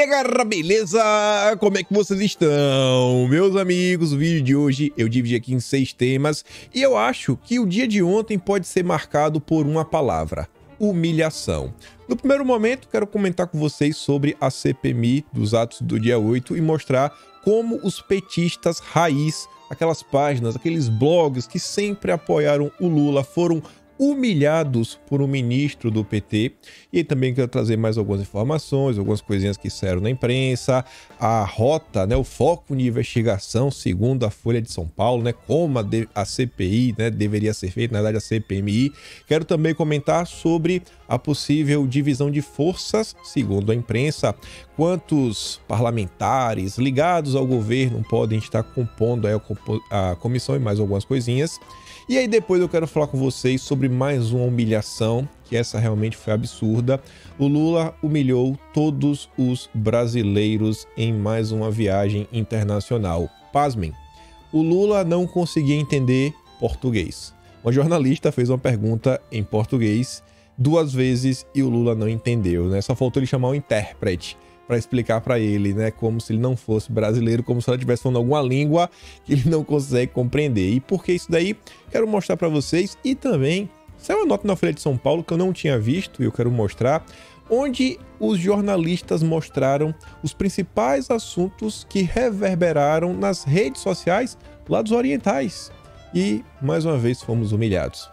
aí, galera, beleza? Como é que vocês estão? Meus amigos, o vídeo de hoje eu dividi aqui em 6 temas e eu acho que o dia de ontem pode ser marcado por uma palavra: humilhação. No primeiro momento, quero comentar com vocês sobre a CPMI dos atos do dia 8 e mostrar como os petistas raiz, aquelas páginas, aqueles blogs que sempre apoiaram o Lula, foram humilhados por um ministro do PT. E também quero trazer mais algumas informações, algumas coisinhas que saíram na imprensa, a rota, né, o foco de investigação segundo a Folha de São Paulo, né, como a CPI, né, deveria ser feita, na verdade a CPMI. Quero também comentar sobre a possível divisão de forças, segundo a imprensa, quantos parlamentares ligados ao governo podem estar compondo aí a comissão e mais algumas coisinhas. E aí depois eu quero falar com vocês sobre mais uma humilhação, que essa realmente foi absurda. O Lula humilhou todos os brasileiros em mais uma viagem internacional. Pasmem, o Lula não conseguia entender português. Uma jornalista fez uma pergunta em português 2 vezes e o Lula não entendeu, né? Só faltou ele chamar um intérprete para explicar para ele, né, como se ele não fosse brasileiro, como se ela estivesse falando alguma língua que ele não consegue compreender. E por que isso daí? Quero mostrar para vocês. E também saiu uma nota na Folha de São Paulo que eu não tinha visto e eu quero mostrar, onde os jornalistas mostraram os principais assuntos que reverberaram nas redes sociais lá dos orientais. E mais uma vez fomos humilhados.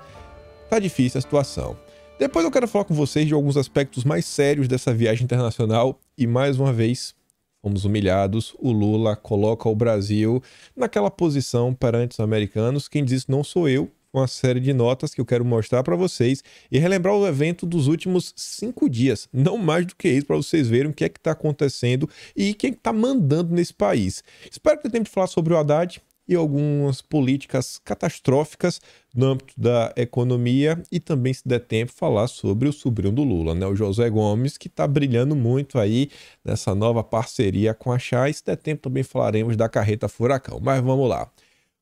Tá difícil a situação. Depois eu quero falar com vocês de alguns aspectos mais sérios dessa viagem internacional e, mais uma vez, fomos humilhados. O Lula coloca o Brasil naquela posição perante os americanos. Quem diz isso não sou eu, uma série de notas que eu quero mostrar para vocês e relembrar o evento dos últimos 5 dias, não mais do que isso, para vocês verem o que é que está acontecendo e quem está mandando nesse país. Espero que eu tenha de falar sobre o Haddad e algumas políticas catastróficas no âmbito da economia e também, se der tempo, falar sobre o sobrinho do Lula, né, o José Gomes, que está brilhando muito aí nessa nova parceria com a Chay. Se der tempo, também falaremos da carreta furacão. Mas vamos lá.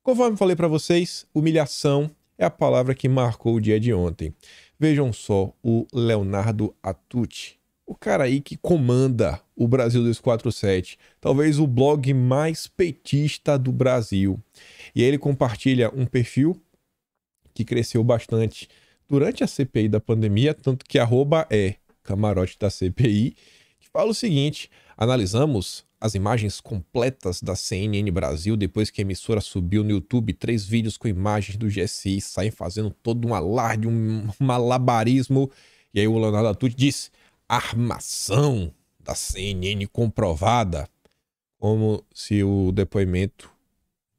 Conforme falei para vocês, humilhação é a palavra que marcou o dia de ontem. Vejam só o Leonardo Atucci, o cara aí que comanda o Brasil 247, talvez o blog mais petista do Brasil. E ele compartilha um perfil que cresceu bastante durante a CPI da pandemia, tanto que @ camarote da CPI, que fala o seguinte: analisamos as imagens completas da CNN Brasil depois que a emissora subiu no YouTube 3 vídeos com imagens do GSI, saem fazendo todo um alarde, um malabarismo. E aí o Leonardo Atucci disse: armação da CNN comprovada, como se o depoimento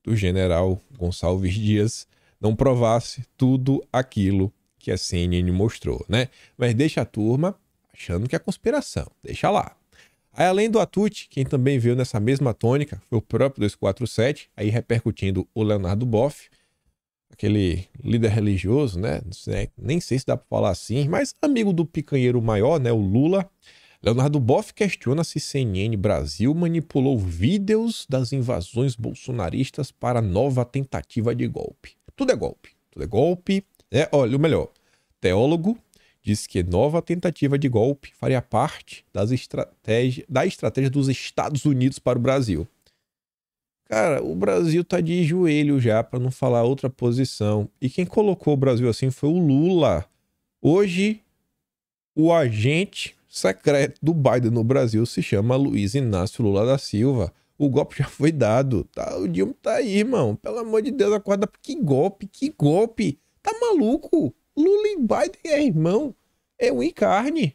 do general Gonçalves Dias não provasse tudo aquilo que a CNN mostrou, né? Mas deixa a turma achando que é conspiração, deixa lá. Aí, além do Atucci, quem também veio nessa mesma tônica foi o próprio 247, aí repercutindo o Leonardo Boff, aquele líder religioso, né? Nem sei se dá para falar assim, mas amigo do picanheiro maior, né? O Lula. Leonardo Boff questiona se CNN Brasil manipulou vídeos das invasões bolsonaristas para nova tentativa de golpe. Tudo é golpe, tudo é golpe. Olha, o melhor, teólogo diz que nova tentativa de golpe faria parte da estratégia dos Estados Unidos para o Brasil. Cara, o Brasil tá de joelho já, para não falar outra posição. E quem colocou o Brasil assim foi o Lula. Hoje, o agente secreto do Biden no Brasil se chama Luiz Inácio Lula da Silva. O golpe já foi dado. Tá, o Dilma tá aí, irmão. Pelo amor de Deus, acorda. Que golpe, que golpe. Tá maluco? Lula e Biden é irmão. É um carne.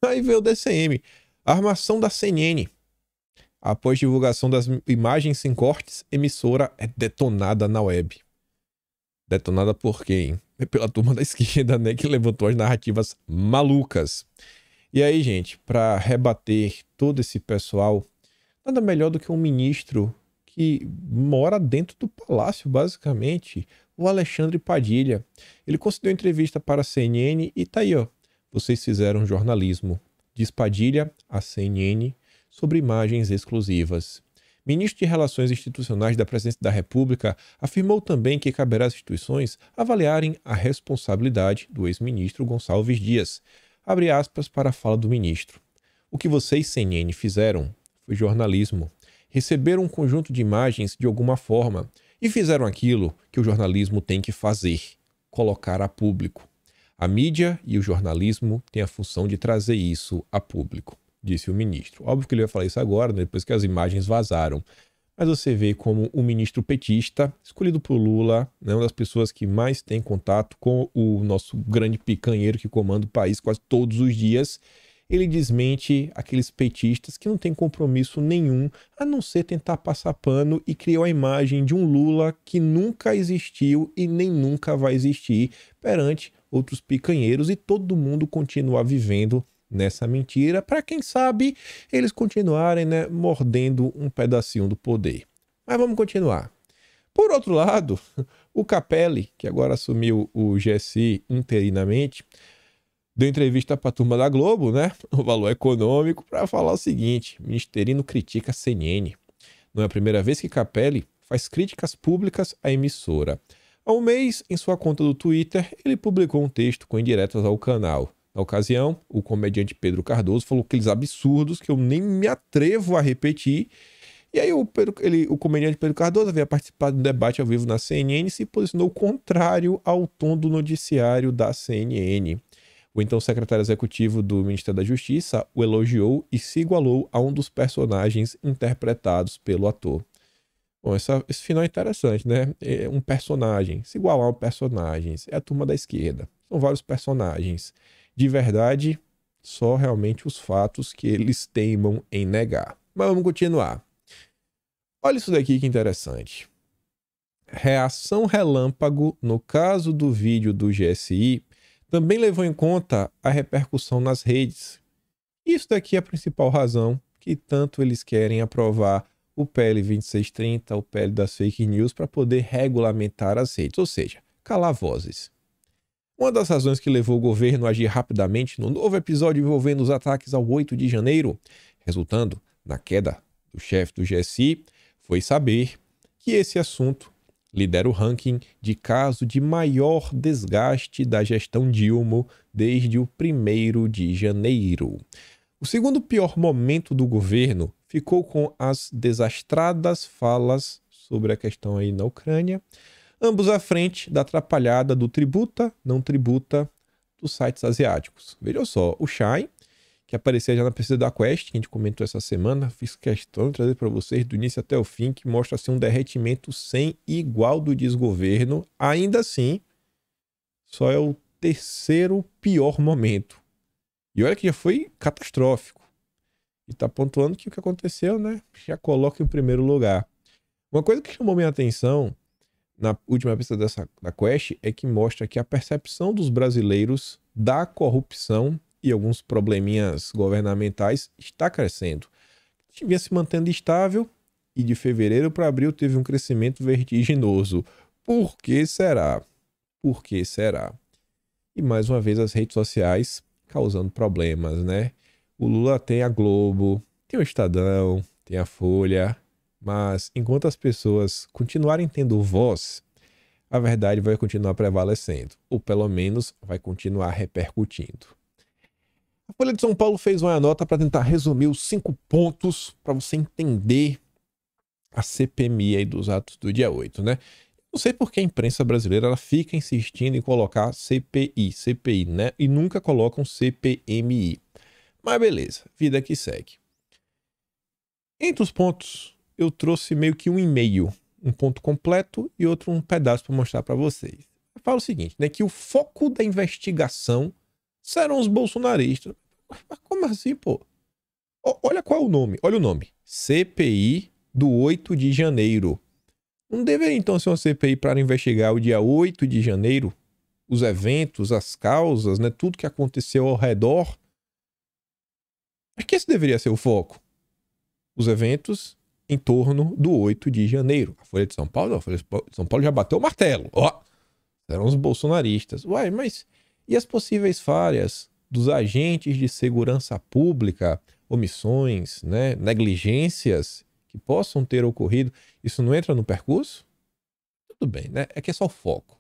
Aí veio o DCM. A armação da CNN. Após divulgação das imagens sem cortes, emissora é detonada na web. Detonada por quem? É pela turma da esquerda, né, que levantou as narrativas malucas. E aí, gente, para rebater todo esse pessoal, nada melhor do que um ministro que mora dentro do palácio, basicamente, o Alexandre Padilha. Ele concedeu entrevista para a CNN e tá aí, ó. Vocês fizeram jornalismo. Diz Padilha à CNN sobre imagens exclusivas. Ministro de Relações Institucionais da Presidência da República afirmou também que caberá às instituições avaliarem a responsabilidade do ex-ministro Gonçalves Dias. Abre aspas para a fala do ministro. O que vocês, CNN, fizeram foi jornalismo. Receberam um conjunto de imagens de alguma forma e fizeram aquilo que o jornalismo tem que fazer: colocar a público. A mídia e o jornalismo têm a função de trazer isso a público, disse o ministro. Óbvio que ele vai falar isso agora, né, depois que as imagens vazaram. Mas você vê como o ministro petista, escolhido por Lula, né, uma das pessoas que mais tem contato com o nosso grande picanheiro que comanda o país quase todos os dias, ele desmente aqueles petistas que não têm compromisso nenhum, a não ser tentar passar pano e criar a imagem de um Lula que nunca existiu e nem nunca vai existir perante outros picanheiros, e todo mundo continua vivendo nessa mentira, para quem sabe eles continuarem, né, mordendo um pedacinho do poder. Mas vamos continuar. Por outro lado, o Capelli, que agora assumiu o GSI interinamente, deu entrevista para a turma da Globo, né, o Valor Econômico, para falar o seguinte: o Ministerino critica a CNN. Não é a primeira vez que Capelli faz críticas públicas à emissora. Há um mês, em sua conta do Twitter, ele publicou um texto com indiretas ao canal. Na ocasião, o comediante Pedro Cardoso falou aqueles absurdos que eu nem me atrevo a repetir. E aí o comediante Pedro Cardoso havia participado de um debate ao vivo na CNN e se posicionou contrário ao tom do noticiário da CNN. O então secretário executivo do Ministério da Justiça o elogiou e se igualou a um dos personagens interpretados pelo ator. Bom, esse final é interessante, né? É um personagem, se igualar a personagens. É a turma da esquerda. São vários personagens. De verdade, só realmente os fatos que eles teimam em negar. Mas vamos continuar. Olha isso daqui que interessante. Reação relâmpago no caso do vídeo do GSI também levou em conta a repercussão nas redes. Isso daqui é a principal razão que tanto eles querem aprovar o PL 2630, o PL das fake news, para poder regulamentar as redes, ou seja, calar vozes. Uma das razões que levou o governo a agir rapidamente no novo episódio envolvendo os ataques ao 8 de janeiro, resultando na queda do chefe do GSI, foi saber que esse assunto lidera o ranking de caso de maior desgaste da gestão Dilma desde o 1º de janeiro. O segundo pior momento do governo ficou com as desastradas falas sobre a questão aí na Ucrânia, ambos à frente da atrapalhada do tributa, não tributa dos sites asiáticos. Vejam só, o Shine, que aparecia já na pesquisa da Quest, que a gente comentou essa semana, fiz questão de trazer para vocês do início até o fim, que mostra assim, um derretimento sem igual do desgoverno. Ainda assim, só é o terceiro pior momento. E olha que já foi catastrófico. E está pontuando que o que aconteceu, né, já coloca em primeiro lugar. Uma coisa que chamou minha atenção na última pesquisa da Quest é que mostra que a percepção dos brasileiros da corrupção e alguns probleminhas governamentais está crescendo. Vinha se mantendo estável e de fevereiro para abril teve um crescimento vertiginoso. Por que será? Por que será? E mais uma vez as redes sociais causando problemas, né? O Lula tem a Globo, tem o Estadão, tem a Folha, mas enquanto as pessoas continuarem tendo voz, a verdade vai continuar prevalecendo, ou pelo menos vai continuar repercutindo. A Folha de São Paulo fez uma nota para tentar resumir os 5 pontos para você entender a CPMI aí dos atos do dia 8, né? Não sei por que a imprensa brasileira ela fica insistindo em colocar CPI, né? E nunca colocam CPMI. Mas beleza, vida que segue. Entre os pontos, eu trouxe meio que um e-mail, um ponto completo e outro um pedaço para mostrar para vocês. Eu falo o seguinte, né? Que o foco da investigação serão os bolsonaristas. Mas como assim, pô? Olha qual é o nome. Olha o nome. CPI do 8 de janeiro. Não deveria então ser uma CPI para investigar o dia 8 de janeiro? Os eventos, as causas, né? Tudo que aconteceu ao redor. Acho que esse deveria ser o foco. Os eventos em torno do 8 de janeiro. A Folha de São Paulo, não. A Folha de São Paulo já bateu o martelo. Ó, serão os bolsonaristas. Uai, mas e as possíveis falhas dos agentes de segurança pública, omissões, né, negligências que possam ter ocorrido? Isso não entra no percurso? Tudo bem, né? É que é só o foco.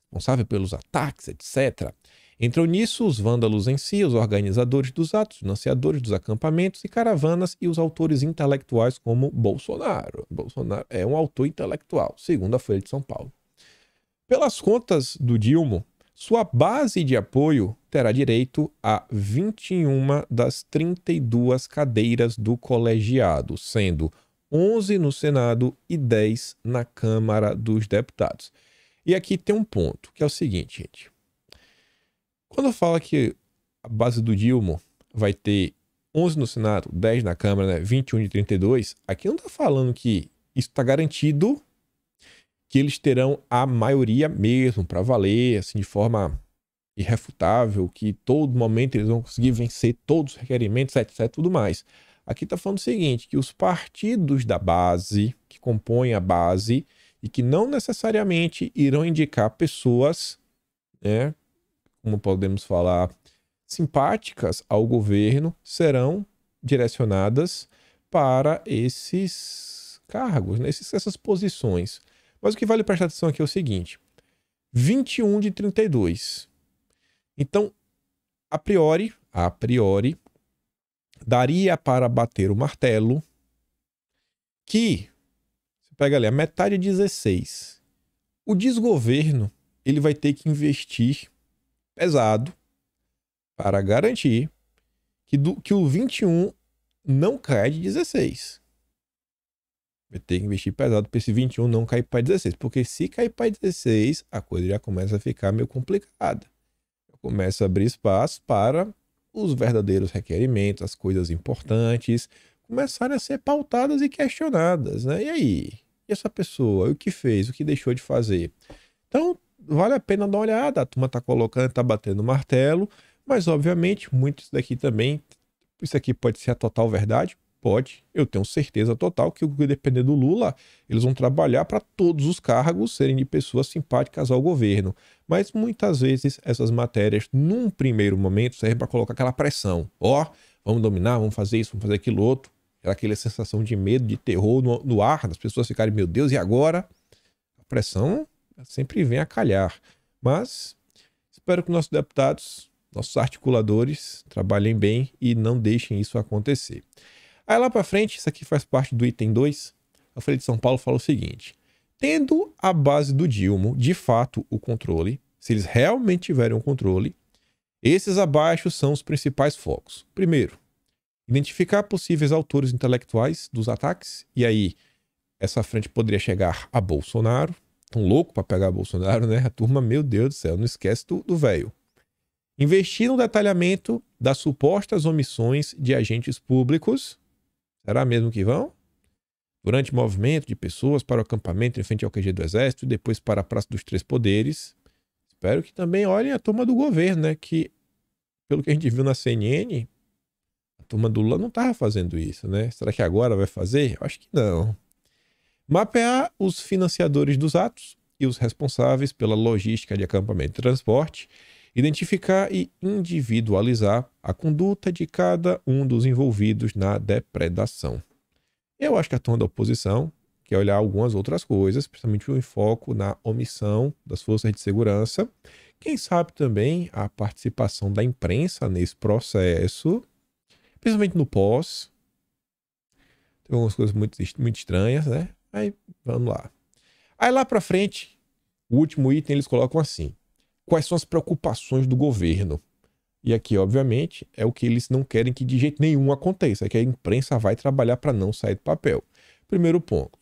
Responsável pelos ataques, etc. Entram nisso os vândalos em si, os organizadores dos atos, financiadores dos acampamentos e caravanas e os autores intelectuais como Bolsonaro. Bolsonaro é um autor intelectual, segundo a Folha de São Paulo. Pelas contas do Dilma, sua base de apoio terá direito a 21 das 32 cadeiras do colegiado, sendo 11 no Senado e 10 na Câmara dos Deputados. E aqui tem um ponto, que é o seguinte, gente. Quando fala que a base do Dilma vai ter 11 no Senado, 10 na Câmara, né, 21 de 32, aqui não está falando que isso está garantido que eles terão a maioria mesmo para valer, assim, de forma irrefutável, que todo momento eles vão conseguir vencer todos os requerimentos, etc, tudo mais. Aqui está falando o seguinte, que os partidos da base, que compõem a base, e que não necessariamente irão indicar pessoas, né, como podemos falar, simpáticas ao governo, serão direcionadas para esses cargos, né, essas posições. Mas o que vale prestar atenção aqui é o seguinte, 21 de 32. Então, a priori, daria para bater o martelo que, você pega ali, a metade é 16. O desgoverno, ele vai ter que investir pesado para garantir que o 21 não cai de 16. Vai ter que investir pesado para esse 21 não cair para 16. Porque se cair para 16, a coisa já começa a ficar meio complicada. Começa a abrir espaço para os verdadeiros requerimentos, as coisas importantes, começarem a ser pautadas e questionadas, né? E aí? E essa pessoa? O que fez? O que deixou de fazer? Então, vale a pena dar uma olhada. A turma está colocando, está batendo martelo, mas, obviamente, muito isso daqui também, isso aqui pode ser a total verdade? Pode. Eu tenho certeza total que, depender do Lula, eles vão trabalhar para todos os cargos serem de pessoas simpáticas ao governo. Mas, muitas vezes, essas matérias, num primeiro momento, servem para colocar aquela pressão. Vamos dominar, vamos fazer isso, vamos fazer aquilo outro. Aquela sensação de medo, de terror no ar, das pessoas ficarem, meu Deus, e agora? A pressão sempre vem a calhar. Mas espero que nossos deputados, nossos articuladores, trabalhem bem e não deixem isso acontecer. Aí lá para frente, isso aqui faz parte do item 2, a Folha de São Paulo fala o seguinte, tendo a base do Dilma, de fato, o controle, se eles realmente tiverem o controle, esses abaixo são os principais focos. Primeiro, identificar possíveis autores intelectuais dos ataques, e aí essa frente poderia chegar a Bolsonaro, tão louco para pegar Bolsonaro, né? A turma, meu Deus do céu, não esquece do velho. Investir no detalhamento das supostas omissões de agentes públicos. Será mesmo que vão? Durante o movimento de pessoas para o acampamento em frente ao QG do Exército e depois para a Praça dos Três Poderes. Espero que também olhem a turma do governo, né? Que, pelo que a gente viu na CNN, a turma do Lula não estava fazendo isso, né? Será que agora vai fazer? Eu acho que não. Mapear os financiadores dos atos e os responsáveis pela logística de acampamento e transporte. Identificar e individualizar a conduta de cada um dos envolvidos na depredação. Eu acho que a turma da oposição quer olhar algumas outras coisas, principalmente o enfoque na omissão das forças de segurança. Quem sabe também a participação da imprensa nesse processo, principalmente no pós. Tem algumas coisas muito estranhas, né? Aí, vamos lá. Aí lá pra frente, o último item eles colocam assim. Quais são as preocupações do governo? E aqui, obviamente, é o que eles não querem que de jeito nenhum aconteça, é que a imprensa vai trabalhar para não sair do papel. Primeiro ponto.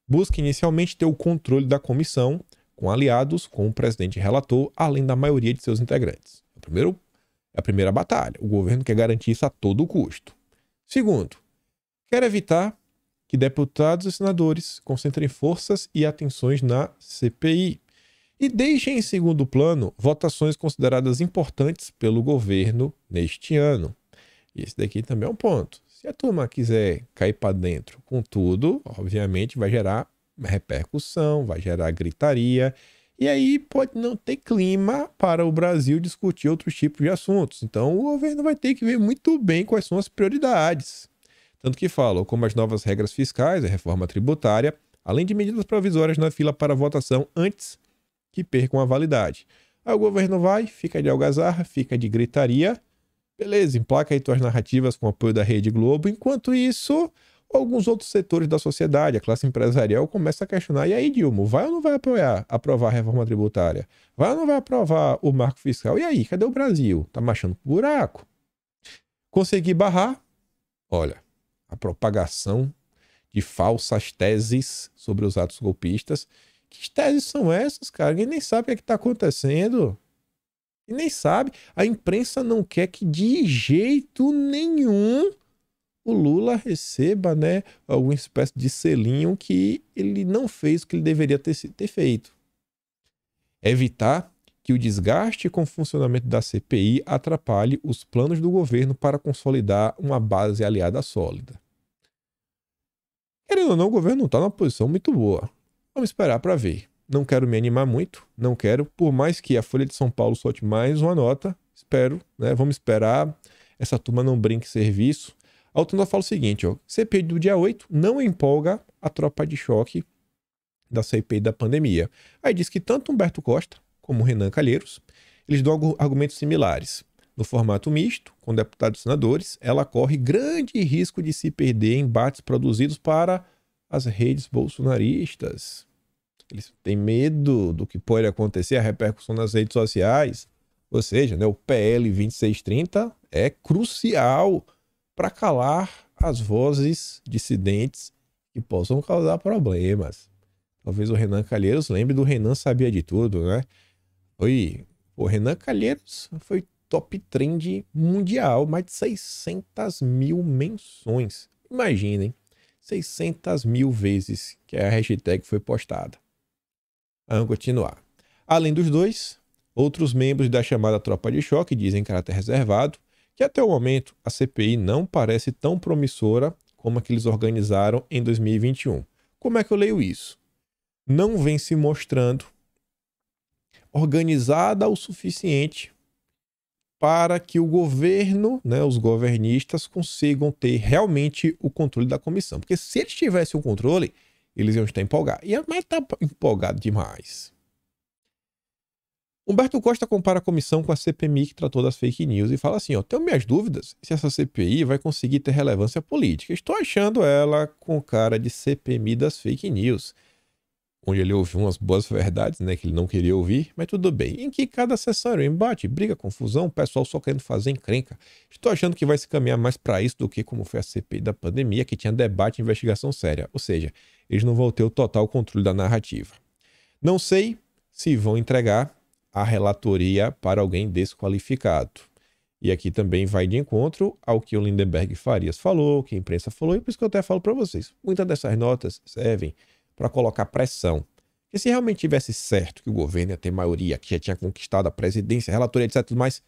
Busca inicialmente ter o controle da comissão, com aliados, com o presidente relator, além da maioria de seus integrantes. A primeira batalha. O governo quer garantir isso a todo custo. Segundo, quer evitar que deputados e senadores concentrem forças e atenções na CPI. E deixem em segundo plano votações consideradas importantes pelo governo neste ano. E esse daqui também é um ponto. Se a turma quiser cair para dentro com tudo, obviamente vai gerar repercussão, vai gerar gritaria, e aí pode não ter clima para o Brasil discutir outros tipos de assuntos. Então o governo vai ter que ver muito bem quais são as prioridades. Tanto que falam como as novas regras fiscais, a reforma tributária, além de medidas provisórias na fila para votação antes que percam a validade. Aí o governo vai, fica de algazarra, fica de gritaria. Beleza, emplaca aí tuas narrativas com o apoio da Rede Globo. Enquanto isso, alguns outros setores da sociedade, a classe empresarial, começa a questionar. E aí, Dilma, vai ou não vai aprovar a reforma tributária? Vai ou não vai aprovar o marco fiscal? E aí, cadê o Brasil? Tá marchando pro buraco. Consegui barrar? Olha, a propagação de falsas teses sobre os atos golpistas. Que teses são essas, cara? Ninguém nem sabe o que está acontecendo. E nem sabe. A imprensa não quer que de jeito nenhum o Lula receba, né, alguma espécie de selinho que ele não fez o que ele deveria ter feito. Evitar que o desgaste com o funcionamento da CPI atrapalhe os planos do governo para consolidar uma base aliada sólida. Querendo ou não, o governo não está numa posição muito boa. Vamos esperar para ver. Não quero me animar muito, não quero, por mais que a Folha de São Paulo solte mais uma nota, espero, né? Vamos esperar, essa turma não brinque serviço. A outra nota fala o seguinte, ó, CPI do dia 8 não empolga a tropa de choque da CPI da pandemia. Aí diz que tanto Humberto Costa como Renan Calheiros, eles dão argumentos similares. No formato misto, com deputados e senadores, ela corre grande risco de se perder em embates produzidos para as redes bolsonaristas. Eles têm medo do que pode acontecer, a repercussão nas redes sociais. Ou seja, né, o PL 2630 é crucial para calar as vozes dissidentes que possam causar problemas. Talvez o Renan Calheiros lembre do Renan Sabia de Tudo, né? O Renan Calheiros foi top trend mundial, mais de 600 mil menções. Imaginem, 600 mil vezes que a hashtag foi postada. Vamos continuar. Além dos dois, outros membros da chamada tropa de choque dizem em caráter reservado que até o momento a CPI não parece tão promissora como a que eles organizaram em 2021. Como é que eu leio isso? Não vem se mostrando organizada o suficiente para que o governo, né, os governistas consigam ter realmente o controle da comissão. Porque se eles tivessem o controle, eles iam estar empolgados. Mas está empolgado demais. Humberto Costa compara a comissão com a CPMI que tratou das fake news e fala assim, ó, tenho minhas dúvidas se essa CPI vai conseguir ter relevância política. Estou achando ela com cara de CPMI das fake news, onde ele ouviu umas boas verdades, né, que ele não queria ouvir, mas tudo bem. Em que cada sessão era um embate, briga, confusão, o pessoal só querendo fazer encrenca. Estou achando que vai se caminhar mais para isso do que como foi a CPI da pandemia, que tinha debate e investigação séria. Ou seja, eles não vão ter o total controle da narrativa. Não sei se vão entregar a relatoria para alguém desqualificado. E aqui também vai de encontro ao que o Lindenberg Farias falou, que a imprensa falou, e por isso que eu até falo para vocês. Muitas dessas notas servem para colocar pressão. Porque se realmente tivesse certo que o governo ia ter maioria, que já tinha conquistado a presidência, a relatoria, etc. Tudo mais,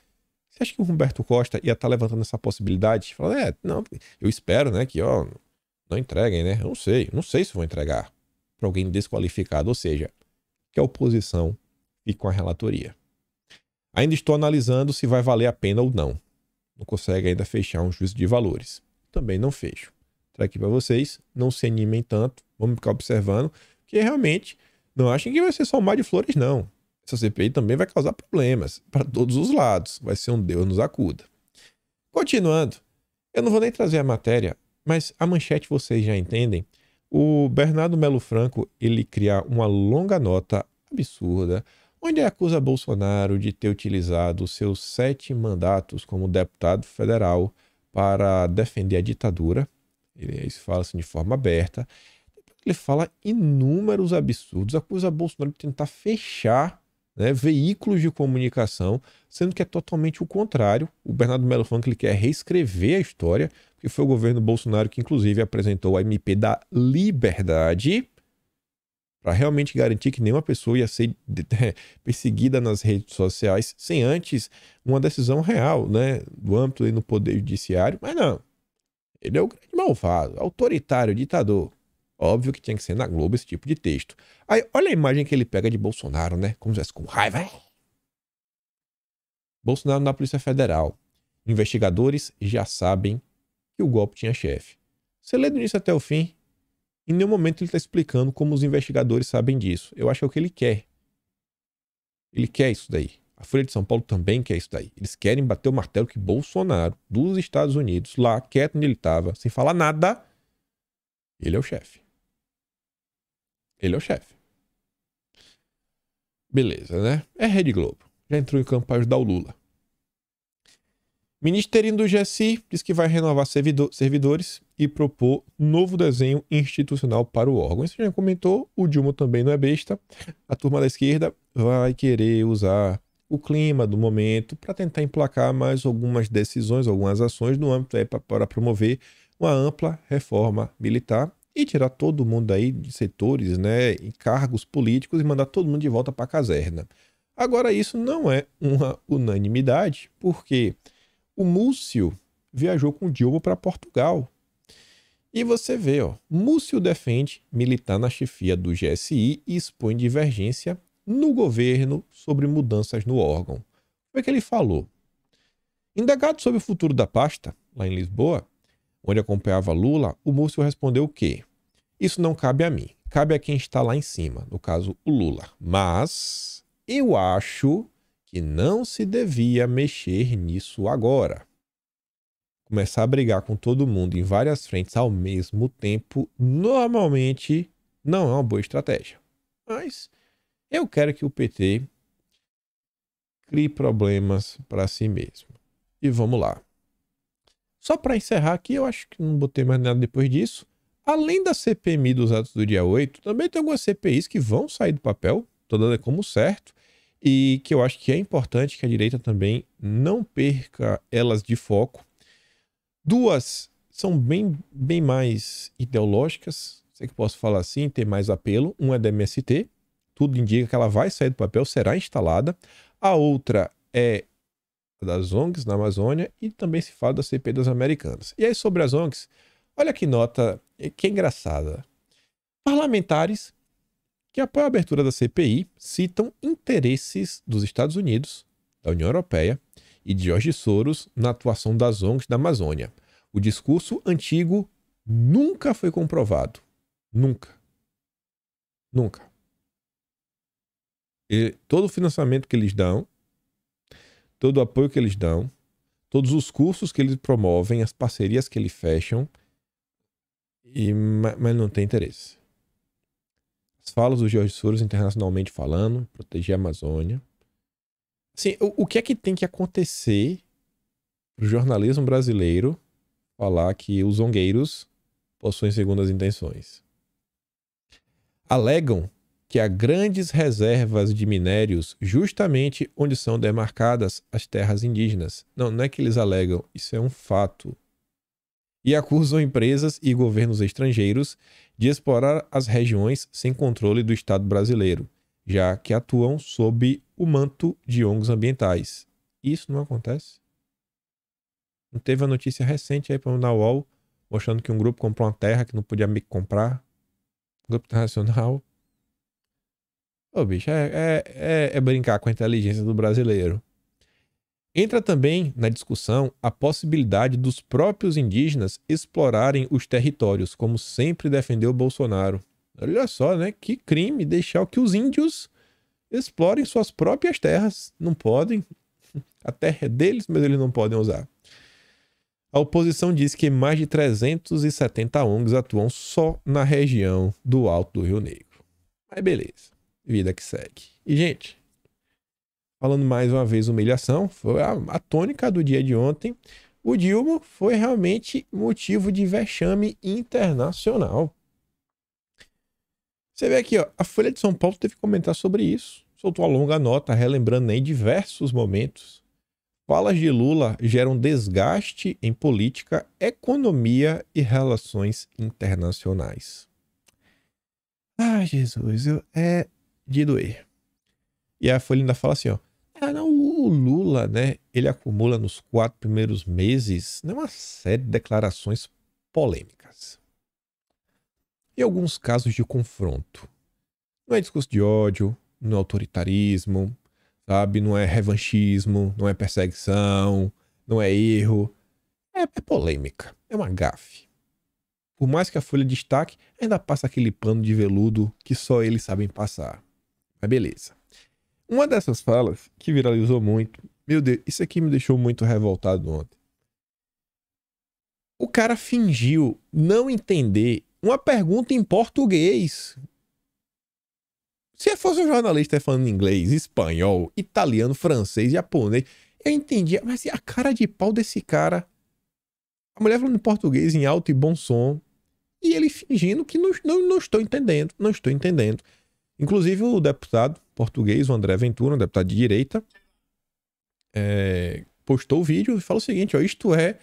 você acha que o Humberto Costa ia estar levantando essa possibilidade? Falando, não, eu espero, né, que não entreguem, né? Eu não sei se vão entregar para alguém desqualificado, ou seja, que a oposição fique com a relatoria. Ainda estou analisando se vai valer a pena ou não. Não consegue ainda fechar um juízo de valores. Também não fecho. Trago aqui para vocês, não se animem tanto, vamos ficar observando, que realmente não achem que vai ser só um mar de flores, não. Essa CPI também vai causar problemas para todos os lados. Vai ser um Deus nos acuda. Continuando, eu não vou nem trazer a matéria, mas a manchete vocês já entendem. O Bernardo Melo Franco, ele cria uma longa nota absurda, onde acusa Bolsonaro de ter utilizado os seus 7 mandatos como deputado federal para defender a ditadura. Ele fala assim de forma aberta. Ele fala inúmeros absurdos, acusa Bolsonaro de tentar fechar, né, veículos de comunicação, sendo que é totalmente o contrário. O Bernardo Melo Franco, ele quer reescrever a história, porque foi o governo Bolsonaro que inclusive apresentou a MP da Liberdade, para realmente garantir que nenhuma pessoa ia ser perseguida nas redes sociais sem antes uma decisão real, né, do âmbito no poder judiciário. Mas não, ele é o grande malvado, autoritário, ditador. Óbvio que tinha que ser na Globo esse tipo de texto. Aí, olha a imagem que ele pega de Bolsonaro, né, como se estivesse com raiva. Bolsonaro na Polícia Federal. Investigadores já sabem que o golpe tinha chefe. Você lê do início até o fim, em nenhum momento ele está explicando como os investigadores sabem disso. Eu acho que é o que ele quer. Ele quer isso daí. A Folha de São Paulo também quer isso daí. Eles querem bater o martelo que Bolsonaro, dos Estados Unidos, lá, quieto onde ele estava, sem falar nada, ele é o chefe. Ele é o chefe. Beleza, né? É Rede Globo. Já entrou em campo para ajudar o Lula. Ministerinho do GSI diz que vai renovar servidores e propor novo desenho institucional para o órgão. Isso já comentou, o Dilma também não é besta. A turma da esquerda vai querer usar o clima do momento para tentar emplacar mais algumas decisões, algumas ações no âmbito para promover uma ampla reforma militar e tirar todo mundo aí de setores, né, em cargos políticos e mandar todo mundo de volta para a caserna. Agora, isso não é uma unanimidade, porque o Múcio viajou com Dilma para Portugal. E você vê, ó, Múcio defende militar na chefia do GSI e expõe divergência no governo sobre mudanças no órgão. Foi o que ele falou. Indagado sobre o futuro da pasta, lá em Lisboa, onde acompanhava Lula, o Múcio respondeu que isso não cabe a mim, cabe a quem está lá em cima, no caso o Lula. Mas eu acho que não se devia mexer nisso agora. Começar a brigar com todo mundo em várias frentes ao mesmo tempo, normalmente não é uma boa estratégia. Mas eu quero que o PT crie problemas para si mesmo. E vamos lá. Só para encerrar aqui, eu acho que não botei mais nada depois disso. Além da CPMI dos atos do dia 8, também tem algumas CPIs que vão sair do papel, tô dando como certo, e que eu acho que é importante que a direita também não perca elas de foco. Duas são bem mais ideológicas, sei que posso falar assim, tem mais apelo. Uma é da MST, tudo indica que ela vai sair do papel, será instalada. A outra é das ONGs na Amazônia e também se fala da CPI das Americanas. E aí sobre as ONGs, olha que nota, que engraçada. Parlamentares que apoiam a abertura da CPI citam interesses dos Estados Unidos, da União Europeia e de George Soros na atuação das ONGs da Amazônia. O discurso antigo nunca foi comprovado. Nunca. Nunca. E todo o financiamento que eles dão, todo o apoio que eles dão, todos os cursos que eles promovem, as parcerias que eles fecham, mas não tem interesse. As falas do George Soros internacionalmente falando, proteger a Amazônia. Assim, o que é que tem que acontecer para o jornalismo brasileiro falar que os zongueiros possuem segundas intenções? Alegam que há grandes reservas de minérios justamente onde são demarcadas as terras indígenas. Não é que eles alegam, isso é um fato. E acusam empresas e governos estrangeiros de explorar as regiões sem controle do Estado brasileiro, já que atuam sob o manto de ONGs ambientais. Isso não acontece? Não teve a notícia recente aí para na UOL mostrando que um grupo comprou uma terra que não podia comprar? Grupo internacional. Ô, bicho, é brincar com a inteligência do brasileiro. Entra também na discussão a possibilidade dos próprios indígenas explorarem os territórios, como sempre defendeu o Bolsonaro. Olha só, né? Que crime deixar que os índios explorem suas próprias terras. Não podem. A terra é deles, mas eles não podem usar. A oposição diz que mais de 370 ONGs atuam só na região do Alto do Rio Negro. Mas beleza. Vida que segue. E, gente, falando mais uma vez humilhação, foi a tônica do dia de ontem. O Dilma foi realmente motivo de vexame internacional. Você vê aqui, ó, a Folha de São Paulo teve que comentar sobre isso. Soltou uma longa nota, relembrando em diversos momentos. Falas de Lula geram desgaste em política, economia e relações internacionais. Ah, Jesus, é de doer. E a Folha ainda fala assim, ó. O Lula, né, ele acumula nos 4 primeiros meses uma série de declarações polêmicas. E alguns casos de confronto. Não é discurso de ódio, não é autoritarismo, sabe? Não é revanchismo, não é perseguição, não é erro. É polêmica, é uma gafe. Por mais que a Folha destaque, ainda passa aquele pano de veludo que só eles sabem passar. Mas beleza. Uma dessas falas que viralizou muito, meu Deus, isso aqui me deixou muito revoltado ontem. O cara fingiu não entender uma pergunta em português. Se fosse um jornalista falando inglês, espanhol, italiano, francês, japonês, eu entendia. Mas e a cara de pau desse cara? A mulher falando em português em alto e bom som. E ele fingindo que não estou entendendo, não estou entendendo. Inclusive o deputado português, o André Ventura, um deputado de direita, postou o vídeo e falou o seguinte, ó, isto é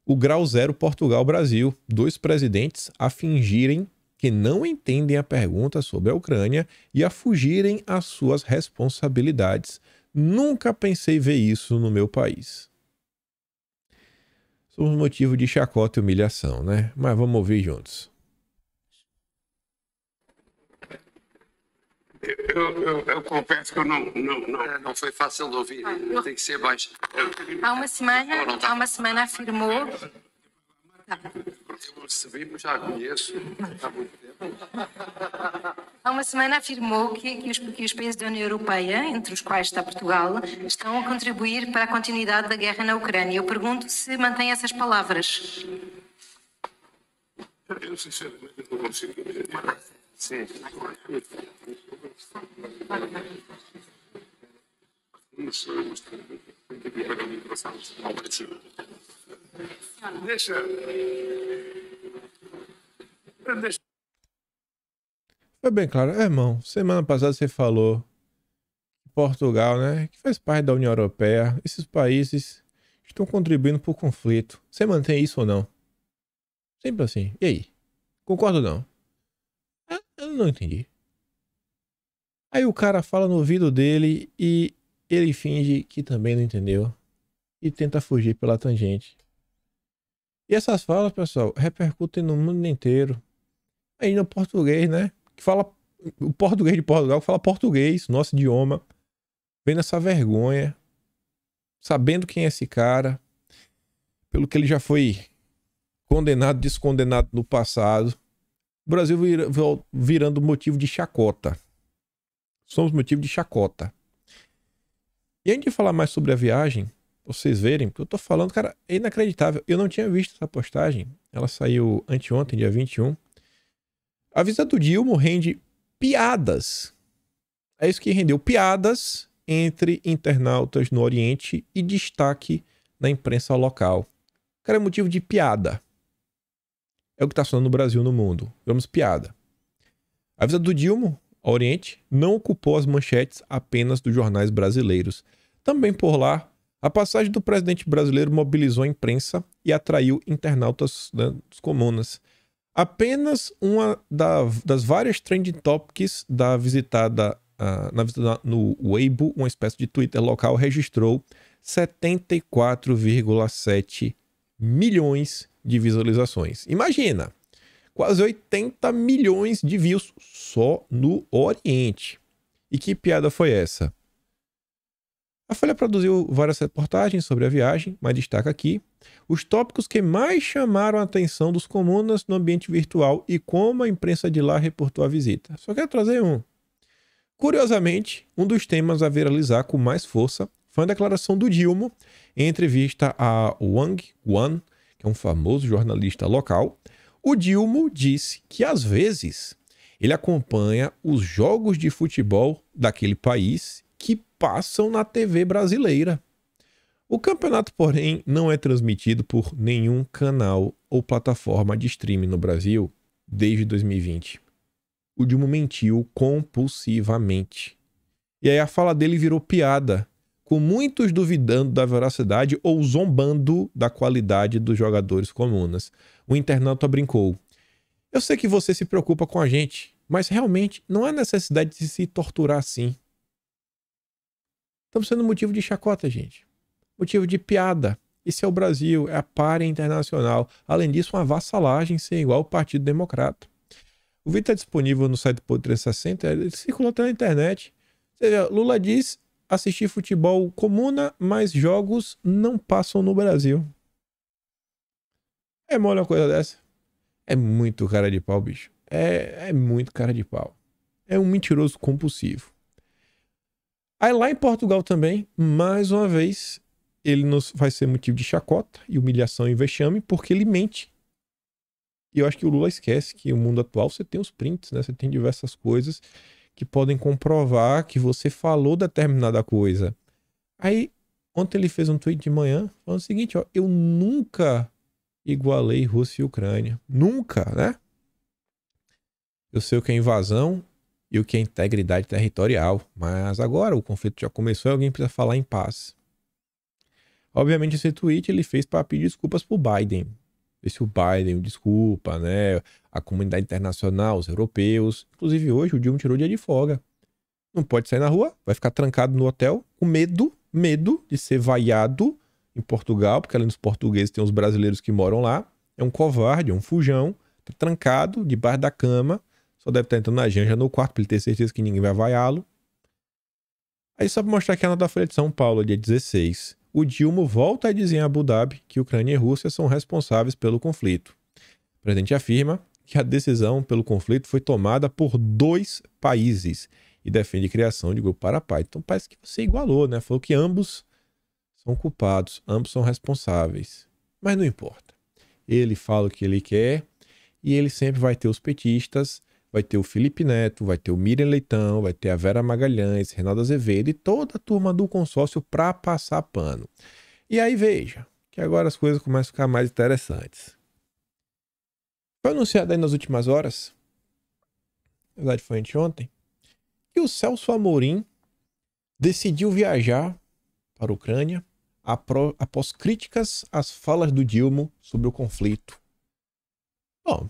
o grau zero Portugal-Brasil. 2 presidentes a fingirem que não entendem a pergunta sobre a Ucrânia e a fugirem às suas responsabilidades. Nunca pensei ver isso no meu país. Somos motivo de chacota e humilhação, né? Mas vamos ouvir juntos. Eu confesso que eu não foi fácil de ouvir. Tem que ser baixo. Há uma semana afirmou. Eu recebi, mas já conheço há muito tempo. Há uma semana afirmou que os países da União Europeia, entre os quais está Portugal, estão a contribuir para a continuidade da guerra na Ucrânia. Eu pergunto se mantém essas palavras. Eu sinceramente não consigo entender. Sim. Deixa. Foi bem claro. Irmão, semana passada você falou que Portugal, né, que faz parte da União Europeia, esses países estão contribuindo para o conflito. Você mantém isso ou não? Sempre assim. E aí? Concordo ou não? Eu não entendi. Aí o cara fala no ouvido dele e ele finge que também não entendeu. E tenta fugir pela tangente. E essas falas, pessoal, repercutem no mundo inteiro. Aí no português, né? Que fala. O português de Portugal fala português, nosso idioma. Vendo essa vergonha. Sabendo quem é esse cara. Pelo que ele já foi condenado, descondenado no passado. O Brasil virando motivo de chacota. Somos motivo de chacota. E antes de falar mais sobre a viagem, vocês verem, porque eu tô falando, cara, é inacreditável. Eu não tinha visto essa postagem. Ela saiu anteontem, dia 21. A visita do Dilma rende piadas. É isso que rendeu piadas entre internautas no Oriente e destaque na imprensa local. Cara, é motivo de piada. É o que está falando no Brasil e no mundo. Vamos piada. A visita do Dilma ao Oriente não ocupou as manchetes apenas dos jornais brasileiros. Também por lá, a passagem do presidente brasileiro mobilizou a imprensa e atraiu internautas das comunas. Apenas uma das várias trending topics da visitada na visita no Weibo, uma espécie de Twitter local, registrou 74,7 milhões de visualizações. Imagina, quase 80 milhões de views só no Oriente. E que piada foi essa? A Folha produziu várias reportagens sobre a viagem, mas destaca aqui os tópicos que mais chamaram a atenção dos comunas no ambiente virtual e como a imprensa de lá reportou a visita. Só quero trazer um. Curiosamente, um dos temas a viralizar com mais força foi a declaração do Dilma em entrevista a Wang Wan, que é um famoso jornalista local. O Dilma disse que, às vezes, ele acompanha os jogos de futebol daquele país que passam na TV brasileira. O campeonato, porém, não é transmitido por nenhum canal ou plataforma de streaming no Brasil desde 2020. O Dilma mentiu compulsivamente. E aí a fala dele virou piada, com muitos duvidando da veracidade ou zombando da qualidade dos jogadores comunas. O internauta brincou: eu sei que você se preocupa com a gente, mas realmente não há necessidade de se torturar assim. Estamos sendo motivo de chacota, gente. Motivo de piada. Esse é o Brasil, é a párea internacional. Além disso, uma vassalagem sem igual ao Partido Democrata. O vídeo está disponível no site do Poder 360, ele circulou até na internet. Você vê, Lula diz assistir futebol comuna, mas jogos não passam no Brasil. É mole uma coisa dessa? É muito cara de pau, bicho. É muito cara de pau. É um mentiroso compulsivo. Aí lá em Portugal também, mais uma vez, ele vai ser motivo de chacota e humilhação e vexame porque ele mente. E eu acho que o Lula esquece que no mundo atual você tem os prints, né? Você tem diversas coisas que podem comprovar que você falou determinada coisa. Aí, ontem ele fez um tweet de manhã falando o seguinte, ó, eu nunca igualei Rússia e Ucrânia. Nunca, né? Eu sei o que é invasão e o que é integridade territorial. Mas agora o conflito já começou e alguém precisa falar em paz. Obviamente esse tweet ele fez para pedir desculpas pro Biden. Ver se o Biden desculpa, né? A comunidade internacional, os europeus. Inclusive hoje o Dilma tirou dia de folga. Não pode sair na rua, vai ficar trancado no hotel com medo de ser vaiado em Portugal, porque além dos portugueses tem os brasileiros que moram lá. É um covarde, é um fujão, tá trancado debaixo da cama, só deve estar entrando na janja no quarto para ele ter certeza que ninguém vai vaiá-lo. Aí só para mostrar que a nota da Folha de São Paulo, dia 16, o Dilma volta a dizer em Abu Dhabi que Ucrânia e Rússia são responsáveis pelo conflito. O presidente afirma que a decisão pelo conflito foi tomada por 2 países e defende a criação de grupo para a paz. Então parece que você igualou, né? Falou que ambos são culpados, ambos são responsáveis. Mas não importa. Ele fala o que ele quer e ele sempre vai ter os petistas, vai ter o Felipe Neto, vai ter o Miriam Leitão, vai ter a Vera Magalhães, Reinaldo Azevedo e toda a turma do consórcio para passar pano. E aí veja, que agora as coisas começam a ficar mais interessantes. Foi anunciado aí nas últimas horas, na verdade foi anteontem, que o Celso Amorim decidiu viajar para a Ucrânia após críticas às falas do Dilma sobre o conflito. Bom,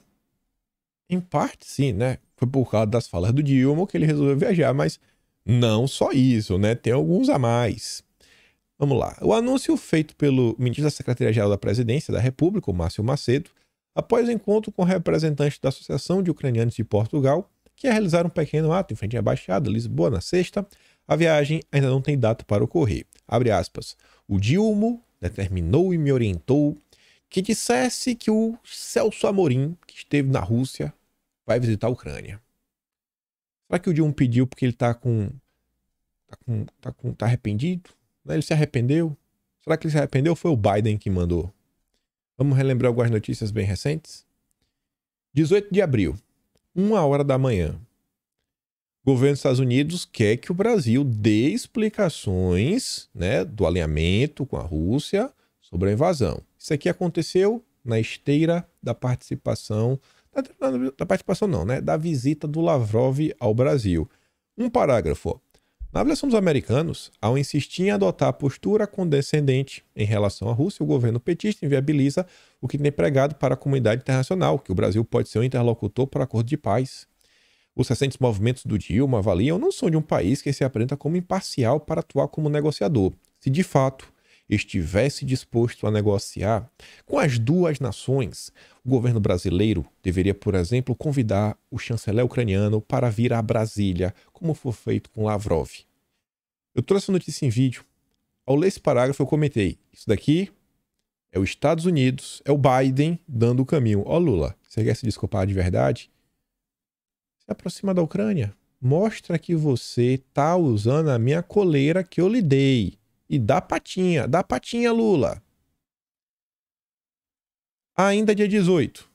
em parte sim, né? Foi por causa das falas do Dilma que ele resolveu viajar, mas não só isso, né? Tem alguns a mais. Vamos lá. O anúncio feito pelo ministro da Secretaria-Geral da Presidência da República, o Márcio Macedo, após o encontro com representantes da Associação de Ucranianos de Portugal, que ia realizar um pequeno ato em frente à Embaixada de Lisboa na sexta. A viagem ainda não tem data para ocorrer. Abre aspas. O Dilma determinou e me orientou que dissesse que o Celso Amorim, que esteve na Rússia, vai visitar a Ucrânia. Será que o Dilma pediu porque ele tá arrependido? Ele se arrependeu? Será que ele se arrependeu ou foi o Biden que mandou? Vamos relembrar algumas notícias bem recentes? 18 de abril, 1h da manhã. O governo dos Estados Unidos quer que o Brasil dê explicações, né, do alinhamento com a Rússia sobre a invasão. Isso aqui aconteceu na esteira da participação, da visita do Lavrov ao Brasil. Um parágrafo. Na avaliação dos americanos, ao insistir em adotar a postura condescendente em relação à Rússia, o governo petista inviabiliza o que tem pregado para a comunidade internacional, que o Brasil pode ser um interlocutor para acordo de paz. Os recentes movimentos do Dilma avaliam não são de um país que se apresenta como imparcial para atuar como negociador. Se de fato estivesse disposto a negociar com as duas nações, o governo brasileiro deveria, por exemplo, convidar o chanceler ucraniano para vir a Brasília, como foi feito com Lavrov. Eu trouxe a notícia em vídeo. Ao ler esse parágrafo, eu comentei: isso daqui é os Estados Unidos, é o Biden dando o caminho. Ó, Lula, você quer se desculpar de verdade? Se aproxima da Ucrânia. Mostra que você está usando a minha coleira que eu lhe dei. E dá patinha, Lula. Ainda dia 18,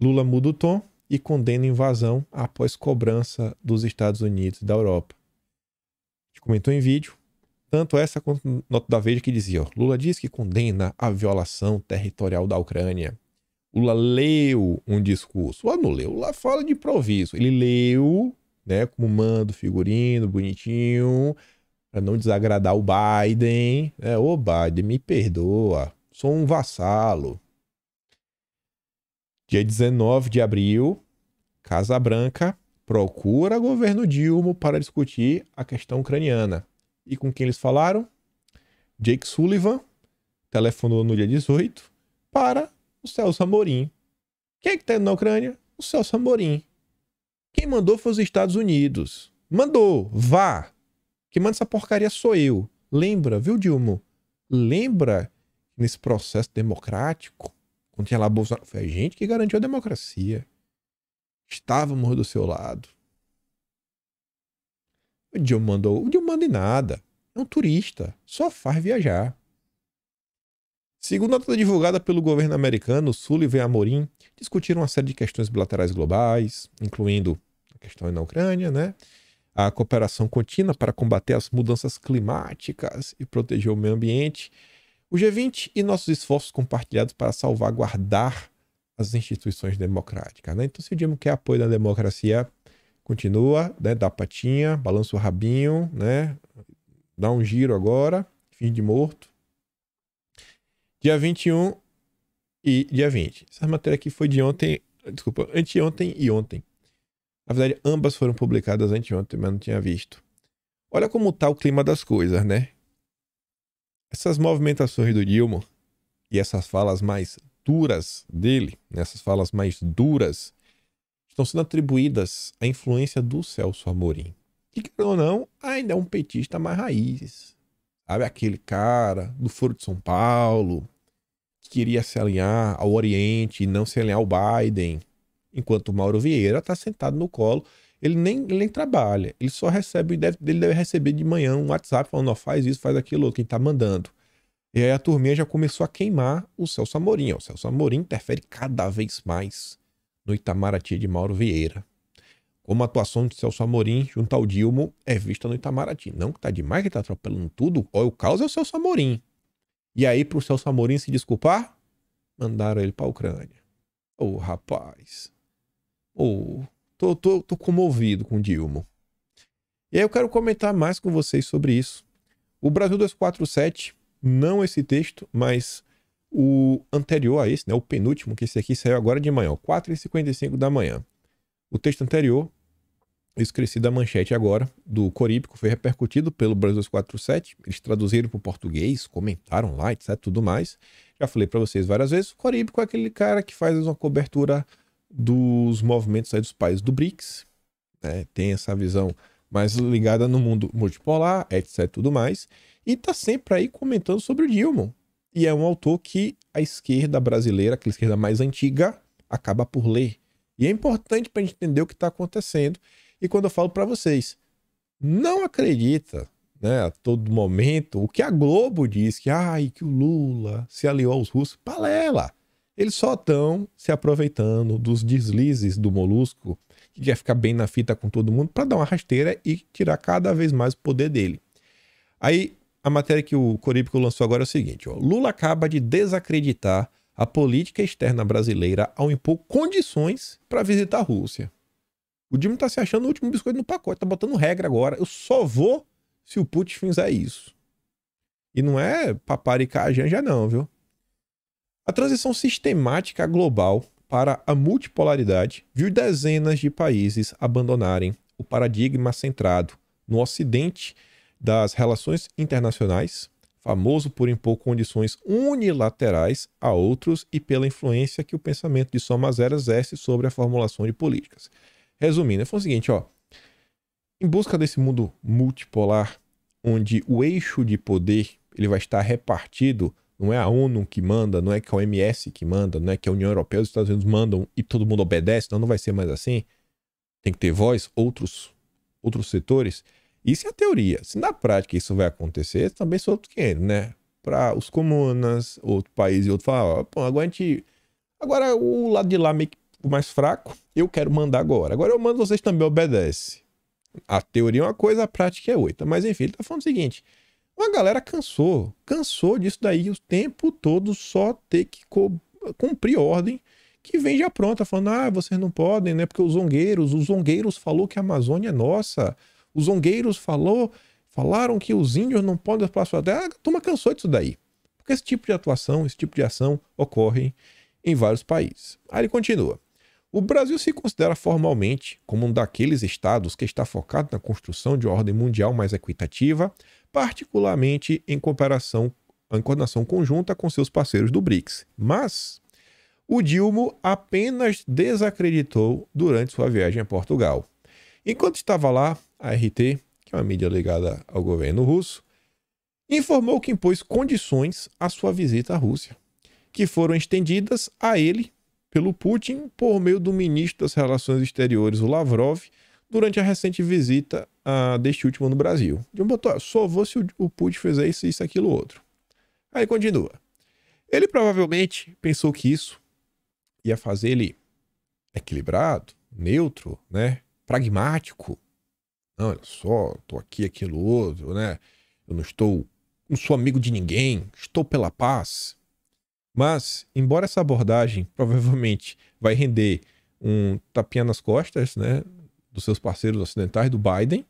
Lula muda o tom e condena a invasão após cobrança dos Estados Unidos e da Europa. A gente comentou em vídeo, tanto essa quanto a nota da Veja que dizia, ó, Lula diz que condena a violação territorial da Ucrânia. Lula leu um discurso. Não leu, Lula fala de improviso. Ele leu, né, como manda o figurino, bonitinho, para não desagradar o Biden. Ô Biden, me perdoa, sou um vassalo. Dia 19 de abril, Casa Branca procura governo Dilma para discutir a questão ucraniana. E com quem eles falaram? Jake Sullivan telefonou no dia 18 para o Celso Amorim. Quem é que está indo na Ucrânia? O Celso Amorim. Quem mandou foi os Estados Unidos. Mandou, vá. Quem manda essa porcaria sou eu. Lembra, viu, Dilma? Lembra nesse processo democrático, quando tinha lá Bolsonaro, foi a gente que garantiu a democracia. Estávamos do seu lado. O Dilma mandou. O Dilma manda em nada. É um turista. Só faz viajar. Segundo a nota divulgada pelo governo americano, Sullivan e Amorim discutiram uma série de questões bilaterais globais, incluindo a questão na Ucrânia, né? A cooperação contínua para combater as mudanças climáticas e proteger o meio ambiente, o G20 e nossos esforços compartilhados para salvaguardar as instituições democráticas, né? Então, se o Dilma quer apoio da democracia, continua, né? Dá patinha, balança o rabinho, né? Dá um giro agora, fim de morto. Dia 21 e dia 20. Essa matéria aqui foi de ontem, desculpa, anteontem e ontem. Na verdade, ambas foram publicadas anteontem, mas não tinha visto. Olha como tá o clima das coisas, né? Essas movimentações do Dilma e essas falas mais duras dele, essas falas mais duras, estão sendo atribuídas à influência do Celso Amorim. Que, querendo ou não, ainda é um petista mais raiz. Sabe, aquele cara do Foro de São Paulo, que queria se alinhar ao Oriente e não se alinhar ao Biden. Enquanto o Mauro Vieira está sentado no colo, ele nem trabalha, ele só recebe, ele deve receber de manhã um WhatsApp falando, ó, faz isso, faz aquilo, quem tá mandando. E aí a turminha já começou a queimar o Celso Amorim. O Celso Amorim interfere cada vez mais no Itamaraty de Mauro Vieira. Como a atuação de Celso Amorim junto ao Dilma é vista no Itamaraty. Não que tá demais, que tá atropelando tudo, ó, o caos é o Celso Amorim. E aí pro Celso Amorim se desculpar, mandaram ele pra Ucrânia. Ô, rapaz... Tô comovido com o Dilma. E aí eu quero comentar mais com vocês sobre isso. O Brasil 247, não esse texto, mas o anterior a esse, né, o penúltimo, que esse aqui saiu agora de manhã, 4h55 da manhã. O texto anterior, eu esqueci da manchete agora, do Coríbico, foi repercutido pelo Brasil 247. Eles traduziram para o português, comentaram lá, etc, tudo mais. Já falei para vocês várias vezes, o Coríbico é aquele cara que faz uma cobertura dos movimentos aí dos países do BRICS, né? Tem essa visão mais ligada no mundo multipolar, etc, tudo mais, e tá sempre aí comentando sobre o Dilma. E é um autor que a esquerda brasileira, aquela esquerda mais antiga, acaba por ler. E é importante para a gente entender o que está acontecendo. E quando eu falo para vocês, não acredita, né, a todo momento, o que a Globo diz, que o Lula se aliou aos russos, balela. Eles só estão se aproveitando dos deslizes do Molusco, que quer ficar bem na fita com todo mundo, para dar uma rasteira e tirar cada vez mais o poder dele. Aí, a matéria que o Coríbico lançou agora é o seguinte, ó, Lula acaba de desacreditar a política externa brasileira ao impor condições para visitar a Rússia. O Dilma está se achando o último biscoito no pacote, está botando regra agora. Eu só vou se o Putin fizer isso. E não é paparicar a janja não, viu? A transição sistemática global para a multipolaridade viu dezenas de países abandonarem o paradigma centrado no Ocidente das relações internacionais, famoso por impor condições unilaterais a outros e pela influência que o pensamento de soma zero exerce sobre a formulação de políticas. Resumindo, ele falou o seguinte, ó, em busca desse mundo multipolar, onde o eixo de poder ele vai estar repartido. Não é a ONU que manda, não é que a OMS que manda, não é que a União Europeia e os Estados Unidos mandam e todo mundo obedece, não vai ser mais assim. Tem que ter voz, outros setores. Isso é a teoria. Se na prática isso vai acontecer, também sou outro que né? Para os comunas, outro país e outro falar, ó, pô, agora o lado de lá meio que o mais fraco, eu quero mandar agora. Agora eu mando, vocês também obedecem. A teoria é uma coisa, a prática é outra. Mas enfim, ele tá falando o seguinte... Uma galera cansou disso daí o tempo todo só ter que cumprir ordem que vem já pronta, falando, vocês não podem, né? Porque os zongueiros falou que a Amazônia é nossa, os zongueiros falaram que os índios não podem para sua terra. A turma cansou disso daí. Porque esse tipo de atuação, esse tipo de ação ocorre em vários países. Aí ele continua. O Brasil se considera formalmente como um daqueles estados que está focado na construção de uma ordem mundial mais equitativa, particularmente em coordenação conjunta com seus parceiros do BRICS. Mas o Dilma apenas desacreditou durante sua viagem a Portugal. Enquanto estava lá, a RT, que é uma mídia ligada ao governo russo, informou que impôs condições à sua visita à Rússia, que foram estendidas a ele pelo Putin por meio do ministro das Relações Exteriores, o Lavrov, durante a recente visita deste último no Brasil. Dilma botou, só vou se o Putin fizer isso, aquilo, outro. Aí continua. Ele provavelmente pensou que isso ia fazer ele equilibrado, neutro, né? Pragmático. Não, olha só, tô aqui, aquilo, outro, né? Eu não sou amigo de ninguém, estou pela paz. Mas, embora essa abordagem provavelmente vai render um tapinha nas costas, né, dos seus parceiros ocidentais, do Biden,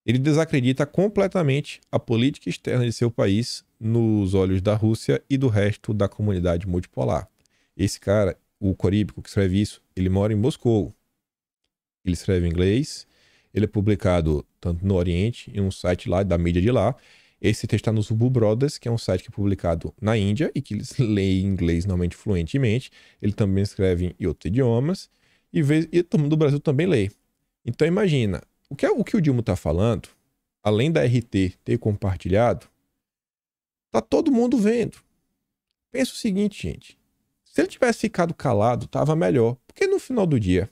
ele desacredita completamente a política externa de seu país nos olhos da Rússia e do resto da comunidade multipolar. Esse cara, o coríbico que escreve isso, ele mora em Moscou. Ele escreve em inglês, ele é publicado tanto no Oriente, em um site lá, da mídia de lá. Esse texto está no Zubu Brothers, que é um site que é publicado na Índia e que eles leem inglês normalmente fluentemente. Ele também escreve em outros idiomas e todo mundo do Brasil também lê. Então imagina, o que o Dilma está falando, além da RT ter compartilhado, tá todo mundo vendo. Pensa o seguinte, gente. Se ele tivesse ficado calado, tava melhor. Porque no final do dia,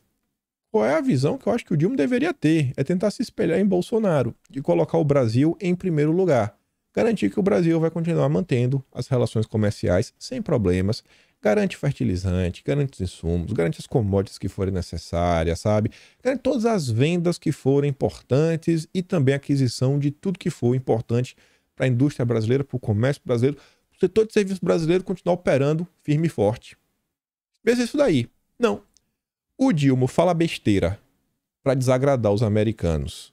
qual é a visão que eu acho que o Dilma deveria ter? É tentar se espelhar em Bolsonaro, de colocar o Brasil em primeiro lugar. Garantir que o Brasil vai continuar mantendo as relações comerciais sem problemas, garante fertilizante, garante os insumos, garante as commodities que forem necessárias, sabe? Garante todas as vendas que forem importantes e também a aquisição de tudo que for importante para a indústria brasileira, para o comércio brasileiro, para o setor de serviço brasileiro continuar operando firme e forte. Veja isso daí. Não. O Dilma fala besteira para desagradar os americanos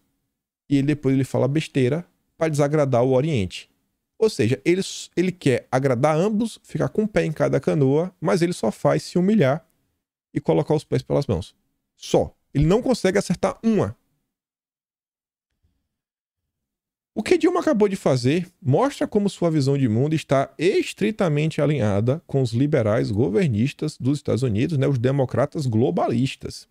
e depois ele fala besteira para desagradar o Oriente. Ou seja, ele quer agradar ambos, ficar com o pé em cada canoa, mas ele só faz se humilhar e colocar os pés pelas mãos. Só. Ele não consegue acertar uma. O que Dilma acabou de fazer mostra como sua visão de mundo está estritamente alinhada com os liberais governistas dos Estados Unidos, né, os democratas globalistas,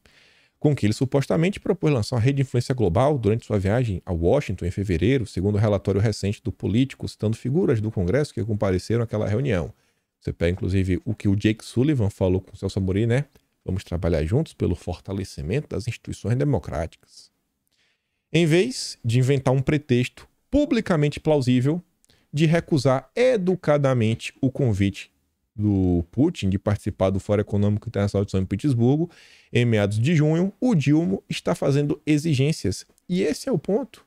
com que ele supostamente propôs lançar uma rede de influência global durante sua viagem a Washington em fevereiro, segundo o relatório recente do Político, citando figuras do Congresso que compareceram àquela reunião. Você pega, inclusive, o que o Jake Sullivan falou com o Celso Amorim, né? Vamos trabalhar juntos pelo fortalecimento das instituições democráticas. Em vez de inventar um pretexto publicamente plausível de recusar educadamente o convite do Putin de participar do Fórum Econômico Internacional de São Petersburgo em meados de junho, o Dilma está fazendo exigências. E esse é o ponto.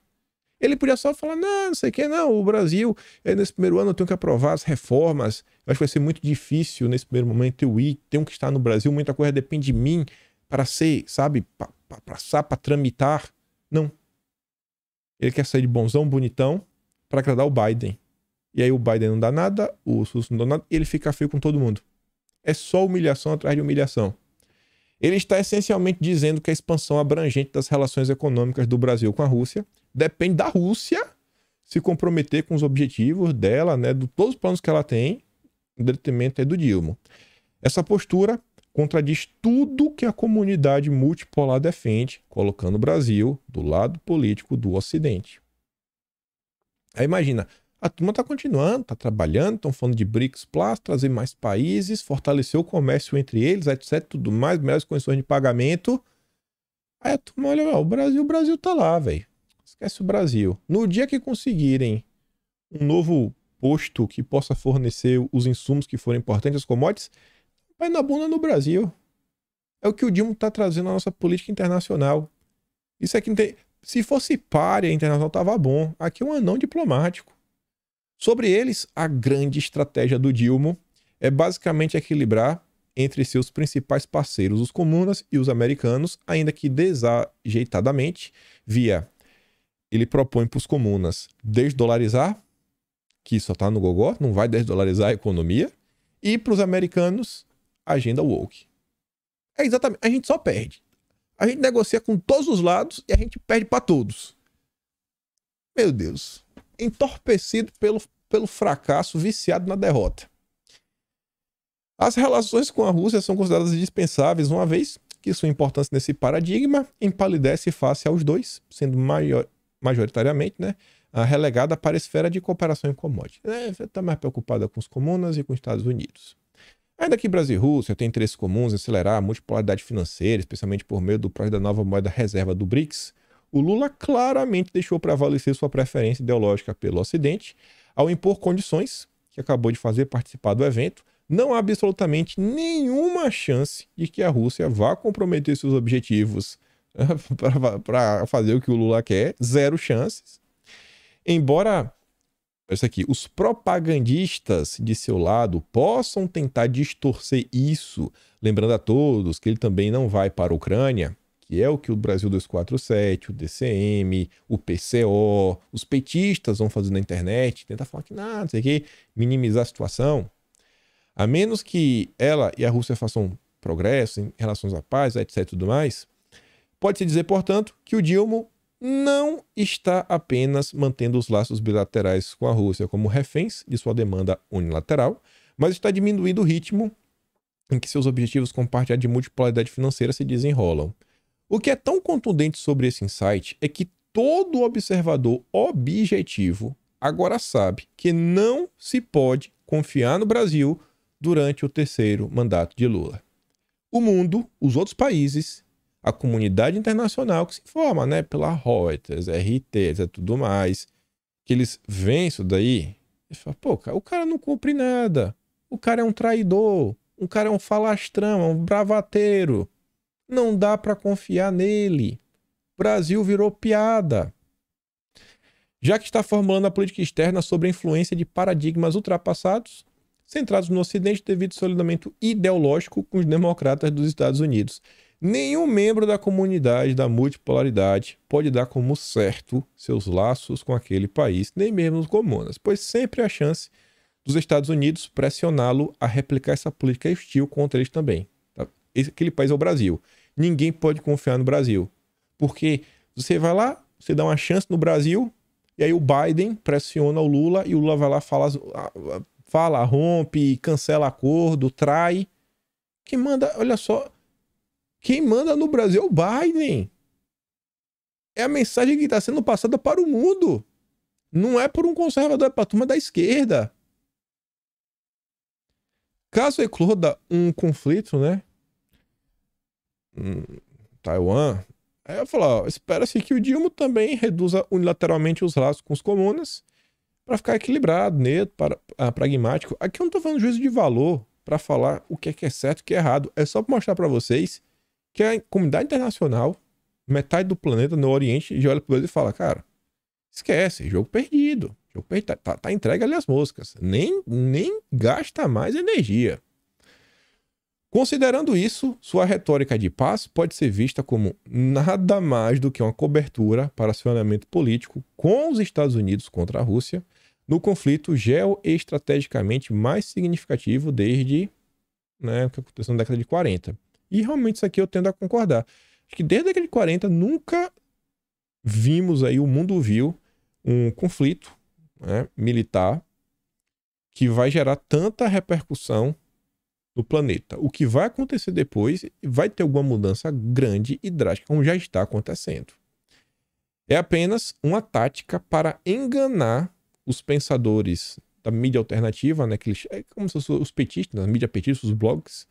Ele podia só falar, não sei o que, não, o Brasil, nesse primeiro ano eu tenho que aprovar as reformas, eu acho que vai ser muito difícil nesse primeiro momento eu ir, tenho que estar no Brasil, muita coisa depende de mim para ser, sabe, para passar, para tramitar. Não. Ele quer sair de bonzão, bonitão, para agradar o Biden. E aí o Biden não dá nada, o Sus não dá nada, e ele fica feio com todo mundo. É só humilhação atrás de humilhação. Ele está essencialmente dizendo que a expansão abrangente das relações econômicas do Brasil com a Rússia depende da Rússia se comprometer com os objetivos dela, né, de todos os planos que ela tem, em detrimento do Dilma. Essa postura contradiz tudo que a comunidade multipolar defende, colocando o Brasil do lado político do Ocidente. Aí imagina, a turma está continuando, está trabalhando, estão falando de BRICS Plus, trazer mais países, fortalecer o comércio entre eles, etc, tudo mais, melhores condições de pagamento. Aí a turma olha, ó, o Brasil tá lá, velho. Esquece o Brasil. No dia que conseguirem um novo posto que possa fornecer os insumos que forem importantes, as commodities, vai na bunda no Brasil. É o que o Dilma está trazendo na nossa política internacional. Isso aqui não tem... Se fosse párea internacional, tava bom. Aqui é um anão diplomático. Sobre eles, a grande estratégia do Dilma é basicamente equilibrar entre seus principais parceiros, os comunas e os americanos, ainda que desajeitadamente, ele propõe para os comunas desdolarizar, que só está no gogó, não vai desdolarizar a economia, e para os americanos, agenda woke. É exatamente, a gente só perde. A gente negocia com todos os lados e a gente perde para todos. Meu Deus. Entorpecido pelo fracasso, viciado na derrota. As relações com a Rússia são consideradas indispensáveis, uma vez que sua importância nesse paradigma empalidece face aos dois, sendo majoritariamente, né, relegada para a esfera de cooperação em commodities. Você está mais preocupada com os comunas e com os Estados Unidos. Ainda que Brasil e Rússia têm interesses comuns em acelerar a multipolaridade financeira, especialmente por meio do projeto da nova moeda reserva do BRICS, O Lula claramente deixou prevalecer sua preferência ideológica pelo Ocidente ao impor condições, que acabou de fazer participar do evento. Não há absolutamente nenhuma chance de que a Rússia vá comprometer seus objetivos para fazer o que o Lula quer. Zero chances. Embora isso aqui, os propagandistas de seu lado possam tentar distorcer isso, lembrando a todos que ele também não vai para a Ucrânia, que é o que o Brasil 247, o DCM, o PCO, os petistas vão fazer na internet, tentar falar que nada, não sei o quê, minimizar a situação. A menos que ela e a Rússia façam progresso em relação à paz, etc. e tudo mais, pode-se dizer, portanto, que o Dilma não está apenas mantendo os laços bilaterais com a Rússia como reféns de sua demanda unilateral, mas está diminuindo o ritmo em que seus objetivos compartilhados de multipolaridade financeira se desenrolam. O que é tão contundente sobre esse insight é que todo observador objetivo agora sabe que não se pode confiar no Brasil durante o terceiro mandato de Lula. O mundo, os outros países, a comunidade internacional que se informa, né, pela Reuters, RT, e tudo mais, que eles veem isso daí e falam, pô, o cara não cumpre nada, o cara é um traidor, o cara é um falastrão, é um bravateiro, não dá para confiar nele. O Brasil virou piada. Já que está formulando a política externa sobre a influência de paradigmas ultrapassados, centrados no Ocidente devido ao seu alinhamento ideológico com os democratas dos Estados Unidos. Nenhum membro da comunidade da multipolaridade pode dar como certo seus laços com aquele país, nem mesmo os comunas, pois sempre há chance dos Estados Unidos pressioná-lo a replicar essa política hostil contra eles também. Tá? Aquele país é o Brasil. Ninguém pode confiar no Brasil, porque você vai lá, você dá uma chance no Brasil, e aí o Biden pressiona o Lula, e o Lula vai lá, fala, rompe, cancela acordo, trai. Quem manda, olha só, quem manda no Brasil é o Biden. É a mensagem que está sendo passada para o mundo. Não é por um conservador, é para a turma da esquerda. Caso ecloda um conflito, né? Taiwan, aí eu falo, espera-se que o Dilma também reduza unilateralmente os laços com os comunas para ficar equilibrado, neutro, pragmático. Aqui eu não estou falando juízo de valor para falar o que é certo e o que é errado. É só para mostrar para vocês que a comunidade internacional, metade do planeta no Oriente, já olha para o Brasil e fala, cara, esquece, jogo perdido. Tá entregue ali as moscas. Nem gasta mais energia. Considerando isso, sua retórica de paz pode ser vista como nada mais do que uma cobertura para acionamento político com os Estados Unidos contra a Rússia no conflito geoestrategicamente mais significativo desde, né, o que aconteceu na década de 40. E realmente isso aqui eu tendo a concordar. Acho que desde a década de 40 nunca vimos aí, o mundo viu um conflito, né, militar que vai gerar tanta repercussão no planeta. O que vai acontecer depois vai ter alguma mudança grande e drástica, como já está acontecendo. É apenas uma tática para enganar os pensadores da mídia alternativa, né, que é como se fossem os petistas, a mídia petista, os blogs,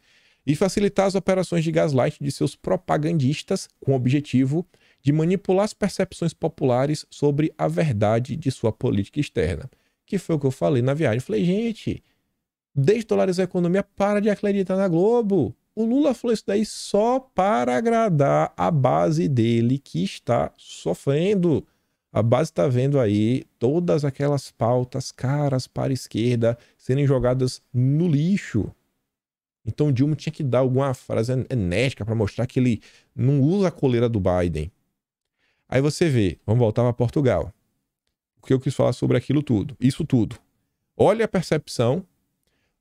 e facilitar as operações de gaslight de seus propagandistas com o objetivo de manipular as percepções populares sobre a verdade de sua política externa. Que foi o que eu falei na viagem. Eu falei, gente, desdolarizar a economia, para de acreditar na Globo. O Lula falou isso daí só para agradar a base dele que está sofrendo. A base está vendo aí todas aquelas pautas caras para a esquerda serem jogadas no lixo. Então o Dilma tinha que dar alguma frase enérgica para mostrar que ele não usa a coleira do Biden. Aí você vê, vamos voltar para Portugal. O que eu quis falar sobre aquilo tudo, isso tudo. Olha a percepção,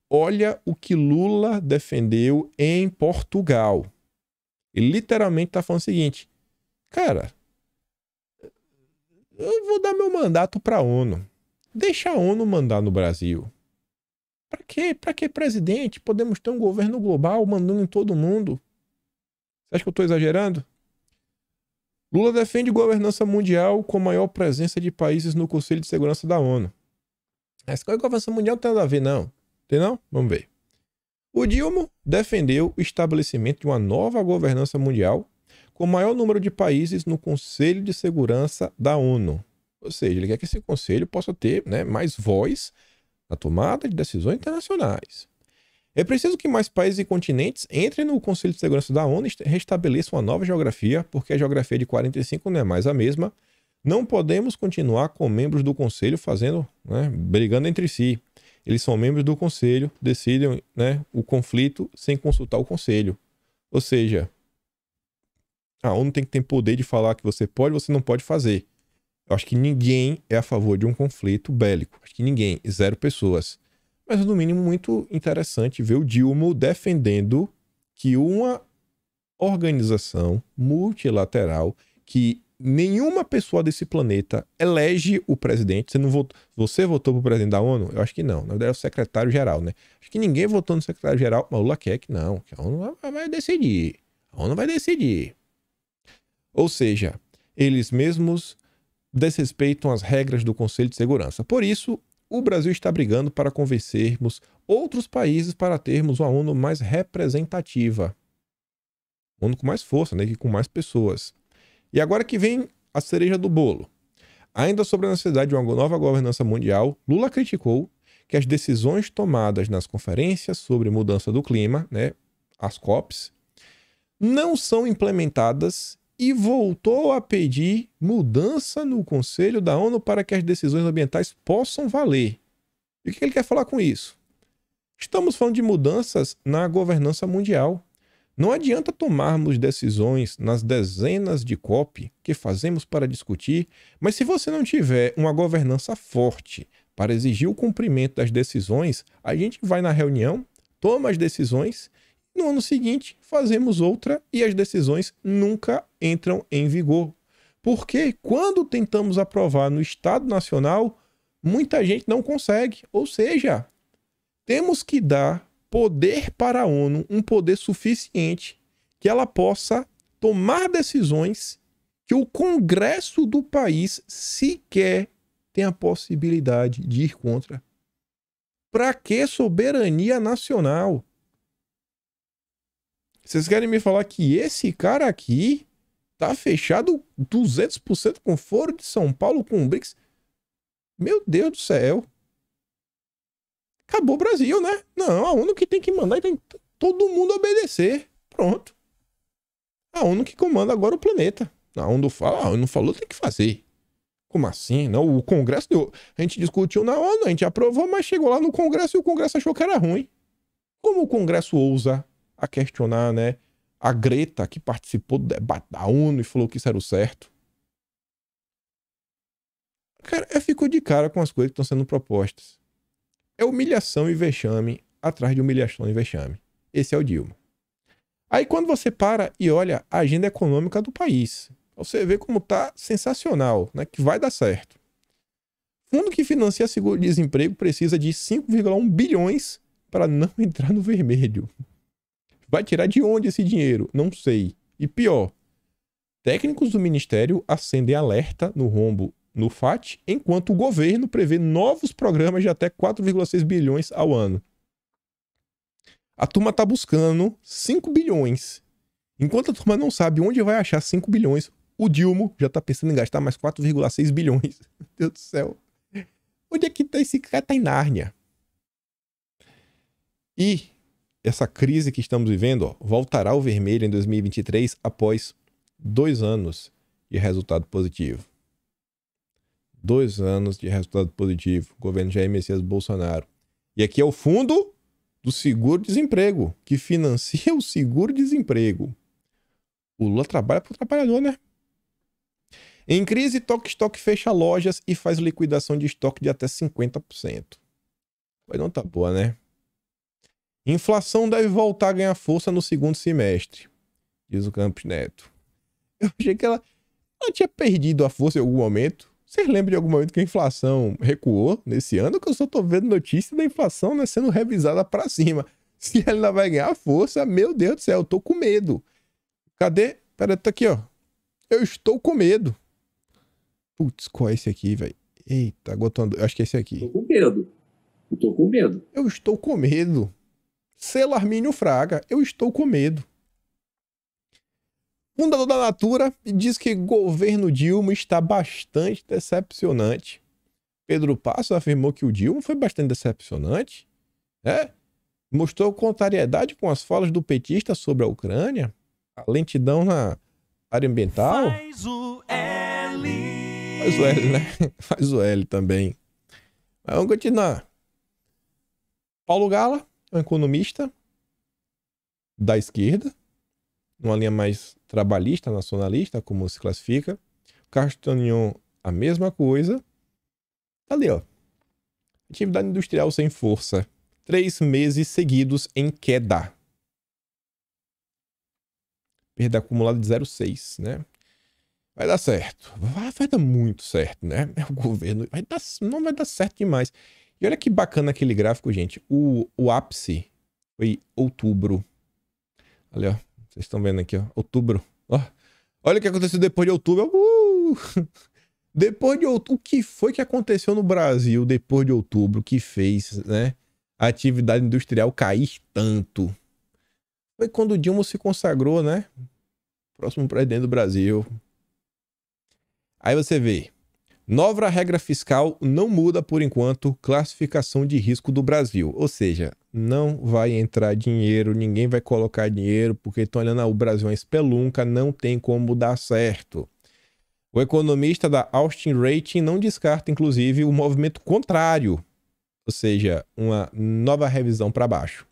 olha o que Lula defendeu em Portugal. Ele literalmente está falando o seguinte, cara, eu vou dar meu mandato para a ONU. Deixa a ONU mandar no Brasil. Para quê? Para que presidente? Podemos ter um governo global mandando em todo mundo. Você acha que eu estou exagerando? Lula defende governança mundial com maior presença de países no Conselho de Segurança da ONU. Essa governança mundial não tem nada a ver, não. Tem não? Vamos ver. O Dilma defendeu o estabelecimento de uma nova governança mundial com o maior número de países no Conselho de Segurança da ONU. Ou seja, ele quer que esse conselho possa ter, né, mais voz na tomada de decisões internacionais. É preciso que mais países e continentes entrem no Conselho de Segurança da ONU e restabeleçam uma nova geografia, porque a geografia de 45 não é mais a mesma. Não podemos continuar com membros do Conselho fazendo, né, brigando entre si. Eles são membros do Conselho, decidem, né, o conflito sem consultar o Conselho. Ou seja, a ONU tem que ter poder de falar que você pode ou você não pode fazer. Eu acho que ninguém é a favor de um conflito bélico. Acho que ninguém, 0 pessoas. Mas, no mínimo, muito interessante ver o Dilma defendendo que uma organização multilateral, que nenhuma pessoa desse planeta elege o presidente. Você votou pro presidente da ONU? Eu acho que não. Na verdade, é o secretário-geral, né? Acho que ninguém votou no secretário-geral, mas o Lula quer que não. Que a ONU vai decidir. A ONU vai decidir. Ou seja, eles mesmos desrespeitam as regras do Conselho de Segurança. Por isso, o Brasil está brigando para convencermos outros países para termos uma ONU mais representativa. ONU com mais força, né? E com mais pessoas. E agora que vem a cereja do bolo. Ainda sobre a necessidade de uma nova governança mundial, Lula criticou que as decisões tomadas nas conferências sobre mudança do clima, né, as COPs, não são implementadas e voltou a pedir mudança no Conselho da ONU para que as decisões ambientais possam valer. E o que ele quer falar com isso? Estamos falando de mudanças na governança mundial. Não adianta tomarmos decisões nas dezenas de COP que fazemos para discutir, mas se você não tiver uma governança forte para exigir o cumprimento das decisões, a gente vai na reunião, toma as decisões, no ano seguinte fazemos outra e as decisões nunca entram em vigor. Porque quando tentamos aprovar no Estado Nacional, muita gente não consegue. Ou seja, temos que dar poder para a ONU, um poder suficiente que ela possa tomar decisões que o Congresso do país sequer tem a possibilidade de ir contra. Para que soberania nacional? Vocês querem me falar que esse cara aqui tá fechado 200% com Foro de São Paulo, com o BRICS? Meu Deus do céu. Acabou o Brasil, né? Não, a ONU que tem que mandar e tem todo mundo obedecer. Pronto. A ONU que comanda agora o planeta. A ONU falou, tem que fazer. Como assim? Não, o Congresso deu. A gente discutiu na ONU, a gente aprovou, mas chegou lá no Congresso e o Congresso achou que era ruim. Como o Congresso ousa a questionar, né, a Greta, que participou do debate da ONU e falou que isso era o certo? Cara, eu fico de cara com as coisas que estão sendo propostas. É humilhação e vexame atrás de humilhação e vexame. Esse é o Dilma. Aí quando você para e olha a agenda econômica do país, você vê como tá sensacional, né? Que vai dar certo. Fundo que financia seguro-desemprego precisa de 5,1 bilhões para não entrar no vermelho. Vai tirar de onde esse dinheiro? Não sei. E pior, técnicos do Ministério acendem alerta no rombo no FAT, enquanto o governo prevê novos programas de até 4,6 bilhões ao ano. A turma tá buscando 5 bilhões. Enquanto a turma não sabe onde vai achar 5 bilhões, o Dilma já tá pensando em gastar mais 4,6 bilhões. Meu Deus do céu. Onde é que tá esse cara? Tá em Nárnia. E essa crise que estamos vivendo, ó, voltará ao vermelho em 2023 após 2 anos de resultado positivo. 2 anos de resultado positivo. Governo Jair Messias Bolsonaro. E aqui é o fundo do seguro-desemprego, que financia o seguro-desemprego. O Lula trabalha para o trabalhador, né? Em crise, Tok Stock fecha lojas e faz liquidação de estoque de até 50%. Pois não tá boa, né? Inflação deve voltar a ganhar força no segundo semestre, diz o Campos Neto. Eu achei que ela tinha perdido a força em algum momento. Vocês lembram de algum momento que a inflação recuou nesse ano? Que eu só tô vendo notícia da inflação, né, sendo revisada para cima. Se ela ainda vai ganhar força, meu Deus do céu, eu tô com medo. Cadê? Pera, tá aqui, ó. Eu estou com medo. Putz, qual é esse aqui, velho? Eita, agotando. Acho que é esse aqui. Tô com medo. Eu tô com medo. Eu estou com medo. Selo Armínio Fraga, eu estou com medo. Fundador da Natura diz que governo Dilma está bastante decepcionante. Pedro Passos afirmou que o Dilma foi bastante decepcionante. Mostrou contrariedade com as falas do petista sobre a Ucrânia. A lentidão na área ambiental. Faz o L. Faz o L, né? Faz o L também. Mas vamos continuar. Paulo Gala, um economista da esquerda, numa linha mais trabalhista, nacionalista, como se classifica. Castanhon, a mesma coisa. Ali, ó. Atividade industrial sem força. 3 meses seguidos em queda. Perda acumulada de 0,6, né? Vai dar certo. Vai dar muito certo, né? O governo não vai dar certo demais. E olha que bacana aquele gráfico, gente. O ápice foi outubro. Olha, ó. Vocês estão vendo aqui, ó. Outubro. Ó. Olha o que aconteceu depois de outubro. Depois de outubro. O que foi que aconteceu no Brasil depois de outubro que fez, né, a atividade industrial cair tanto? Foi quando o Dilma se consagrou, né? Próximo presidente do Brasil. Aí você vê. Nova regra fiscal não muda, por enquanto, classificação de risco do Brasil. Ou seja, não vai entrar dinheiro, ninguém vai colocar dinheiro, porque estão olhando o Brasil é uma espelunca, não tem como dar certo. O economista da Austin Rating não descarta, inclusive, o movimento contrário. Ou seja, uma nova revisão para baixo.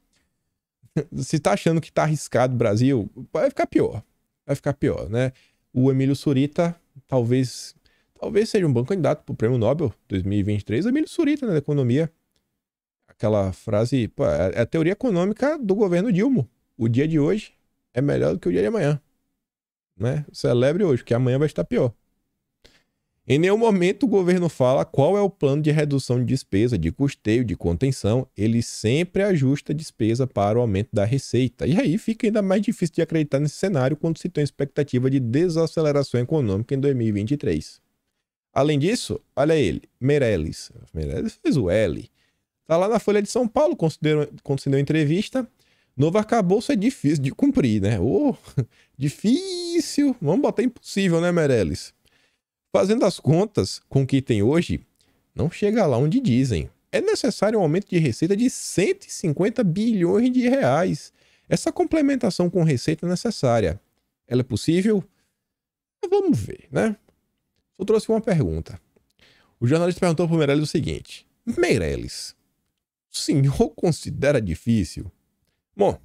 Se está achando que está arriscado o Brasil, vai ficar pior. Vai ficar pior, né? O Emílio Surita, talvez seja um bom candidato para o Prêmio Nobel 2023. O Emílio Surita, né, da economia. Aquela frase, pô, é a teoria econômica do governo Dilma. O dia de hoje é melhor do que o dia de amanhã. Né? Celebre hoje, que amanhã vai estar pior. Em nenhum momento o governo fala qual é o plano de redução de despesa, de custeio, de contenção. Ele sempre ajusta a despesa para o aumento da receita. E aí fica ainda mais difícil de acreditar nesse cenário quando se tem expectativa de desaceleração econômica em 2023. Além disso, olha ele, Meirelles. Meirelles fez o L. Tá lá na Folha de São Paulo, concedeu entrevista. Novo arcabouço é difícil de cumprir, né? Difícil. Vamos botar impossível, né, Meirelles? Fazendo as contas com o que tem hoje, não chega lá onde dizem. É necessário um aumento de receita de 150 bilhões de reais. Essa complementação com receita é necessária. Ela é possível? Vamos ver, né? Eu trouxe uma pergunta. O jornalista perguntou para o Meirelles o seguinte. Meirelles, o senhor considera difícil? Bom,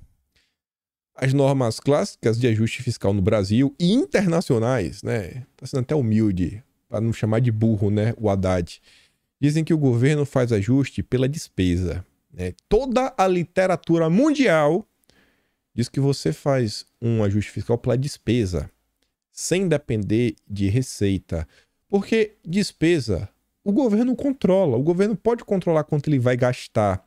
as normas clássicas de ajuste fiscal no Brasil e internacionais, né? Tá sendo até humilde, para não chamar de burro, né? O Haddad. Dizem que o governo faz ajuste pela despesa. Né? Toda a literatura mundial diz que você faz um ajuste fiscal pela despesa, sem depender de receita. Porque despesa, o governo controla. O governo pode controlar quanto ele vai gastar.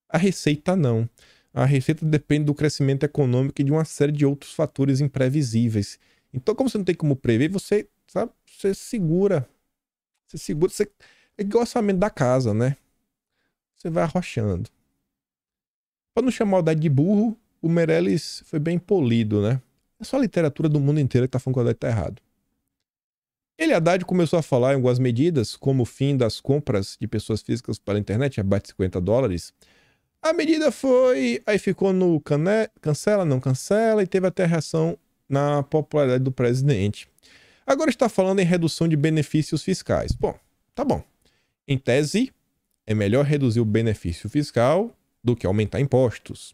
A receita não. A receita depende do crescimento econômico e de uma série de outros fatores imprevisíveis. Então, como você não tem como prever, você, sabe, você segura. É igual o orçamento da casa, né? Você vai arrochando. Para não chamar o Haddad de burro, o Meirelles foi bem polido, né? É só a literatura do mundo inteiro que tá falando que o Haddad tá errado. Haddad começou a falar em algumas medidas, como o fim das compras de pessoas físicas pela internet, abaixo de $50. A medida foi... Aí ficou no cancela, não cancela, e teve até reação na popularidade do presidente. Agora está falando em redução de benefícios fiscais. Bom, tá bom. Em tese, é melhor reduzir o benefício fiscal do que aumentar impostos.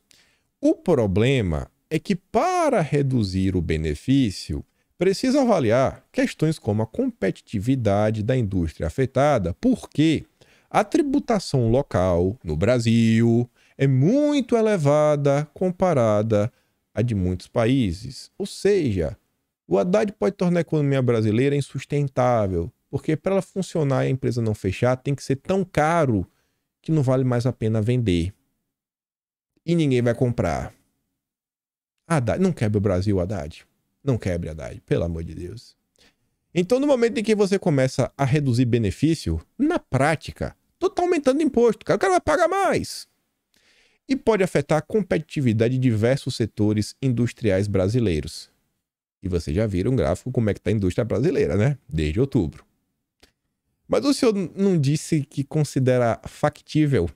O problema é que para reduzir o benefício, precisa avaliar questões como a competitividade da indústria afetada, porque a tributação local no Brasil é muito elevada comparada à de muitos países. Ou seja, o Haddad pode tornar a economia brasileira insustentável, porque para ela funcionar e a empresa não fechar, tem que ser tão caro que não vale mais a pena vender. E ninguém vai comprar. Haddad, não quebre o Brasil, Haddad. Não quebre, Haddad, pelo amor de Deus. Então, no momento em que você começa a reduzir benefício, na prática, tu tá aumentando imposto. O cara vai pagar mais. E pode afetar a competitividade de diversos setores industriais brasileiros. E vocês já viram um gráfico como é que está a indústria brasileira, né? Desde outubro. Mas o senhor não disse que considera factível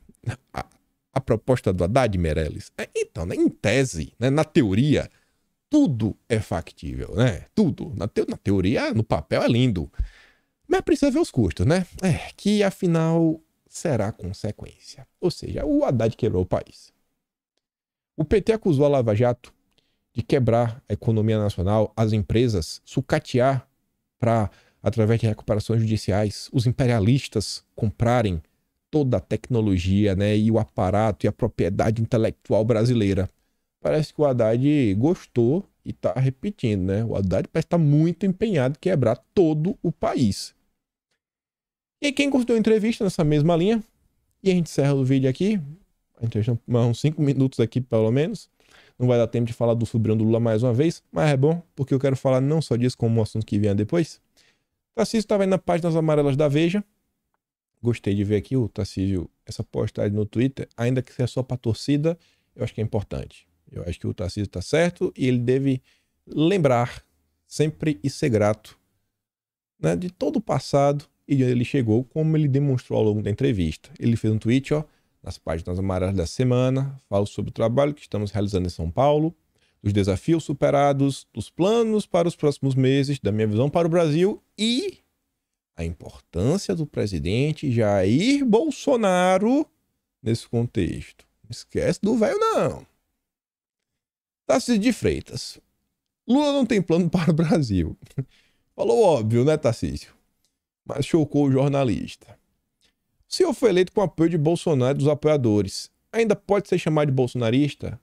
a proposta do Haddad, Meirelles? Então, né, em tese, né, na teoria, tudo é factível, né? Tudo. Na teoria, no papel é lindo. Mas precisa ver os custos, né? Que afinal será consequência. Ou seja, o Haddad quebrou o país. O PT acusou a Lava Jato de quebrar a economia nacional, as empresas, sucatear para, através de recuperações judiciais, os imperialistas comprarem toda a tecnologia, né, e o aparato e a propriedade intelectual brasileira. Parece que o Haddad gostou e está repetindo, né? O Haddad parece estar muito empenhado em quebrar todo o país. E quem gostou da entrevista nessa mesma linha, e a gente encerra o vídeo aqui, a entrevista uns 5 minutos aqui pelo menos, não vai dar tempo de falar do sobrinho do Lula mais uma vez, mas é bom, porque eu quero falar não só disso, como um assunto que vier depois. Tarcísio estava aí na páginas amarelas da Veja, gostei de ver aqui o Tarcísio, essa postagem no Twitter, ainda que seja só para torcida, eu acho que é importante. Eu acho que o Tarcísio está certo e ele deve lembrar sempre e ser grato, né, de todo o passado e de onde ele chegou, como ele demonstrou ao longo da entrevista. Ele fez um tweet, nas páginas amarelas da semana, fala sobre o trabalho que estamos realizando em São Paulo, dos desafios superados, dos planos para os próximos meses, da minha visão para o Brasil e a importância do presidente Jair Bolsonaro nesse contexto. Não esquece do velho, não. Tarcísio de Freitas. Lula não tem plano para o Brasil. Falou óbvio, né, Tarcísio? Mas chocou o jornalista. O senhor foi eleito com apoio de Bolsonaro e dos apoiadores. Ainda pode ser chamado de bolsonarista?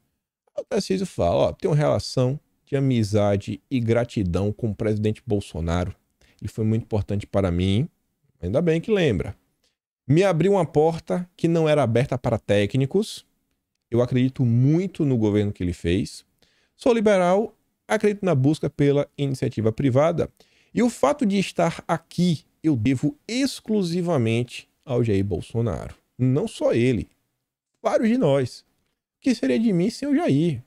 O Tarcísio fala, tem uma relação de amizade e gratidão com o presidente Bolsonaro. Ele foi muito importante para mim, ainda bem que lembra. Me abriu uma porta que não era aberta para técnicos. Eu acredito muito no governo que ele fez. Sou liberal, acredito na busca pela iniciativa privada. E o fato de estar aqui, eu devo exclusivamente ao Jair Bolsonaro. Não só ele, vários de nós. O que seria de mim sem o Jair?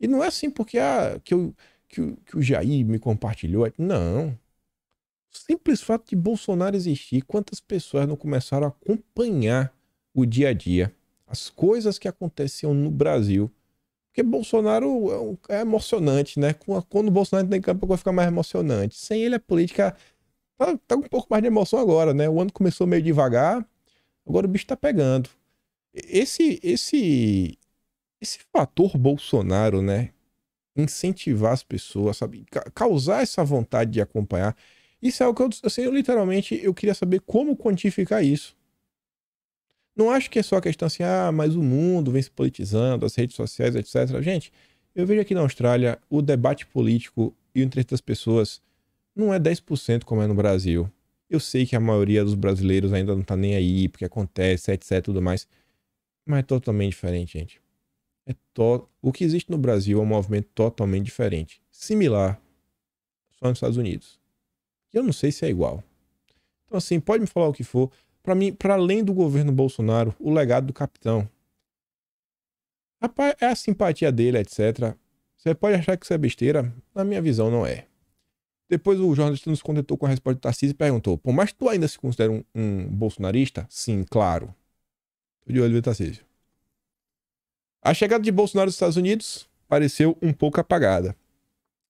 E não é assim porque que o Jair me compartilhou. Não. O simples fato de Bolsonaro existir, quantas pessoas não começaram a acompanhar o dia a dia, as coisas que aconteciam no Brasil. Porque Bolsonaro é emocionante, né? Quando o Bolsonaro entra em campo, vai ficar mais emocionante. Sem ele, a política tá com um pouco mais de emoção agora, né? O ano começou meio devagar, agora o bicho tá pegando. Esse fator Bolsonaro, né? Incentivar as pessoas, sabe? Causar essa vontade de acompanhar. Isso é algo que eu literalmente, eu queria saber como quantificar isso. Não acho que é só a questão assim, mas o mundo vem se politizando, as redes sociais, etc. Gente, eu vejo aqui na Austrália o debate político e o interesse das pessoas não é 10% como é no Brasil. Eu sei que a maioria dos brasileiros ainda não tá nem aí, porque acontece, etc, e tudo mais. Mas é totalmente diferente, gente. O que existe no Brasil é um movimento totalmente diferente. Similar, só nos Estados Unidos. E eu não sei se é igual. Então assim, pode me falar o que for. Para mim, para além do governo Bolsonaro, o legado do capitão. Rapaz, é a simpatia dele, etc. Você pode achar que isso é besteira, na minha visão não é. Depois o jornalista nos contentou com a resposta do Tarcísio e perguntou, mas tu ainda se considera um bolsonarista? Sim, claro. Tô de olho no Tarcísio. A chegada de Bolsonaro aos Estados Unidos pareceu um pouco apagada.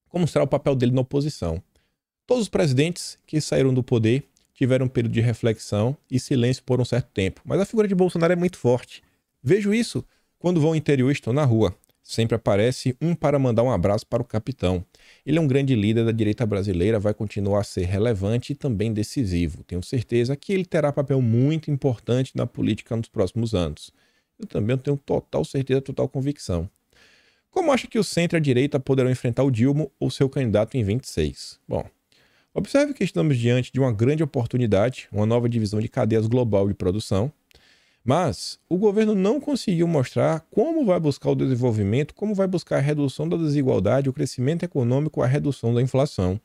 Como será o papel dele na oposição? Todos os presidentes que saíram do poder tiveram um período de reflexão e silêncio por um certo tempo. Mas a figura de Bolsonaro é muito forte. Vejo isso quando vou ao interior e estou na rua. Sempre aparece um para mandar um abraço para o capitão. Ele é um grande líder da direita brasileira, vai continuar a ser relevante e também decisivo. Tenho certeza que ele terá papel muito importante na política nos próximos anos. Eu também tenho total certeza, total convicção. Como acha que o centro e a direita poderão enfrentar o Dilma ou seu candidato em 26? Bom, observe que estamos diante de uma grande oportunidade, uma nova divisão de cadeias global de produção, mas o governo não conseguiu mostrar como vai buscar o desenvolvimento, como vai buscar a redução da desigualdade, o crescimento econômico, a redução da inflação.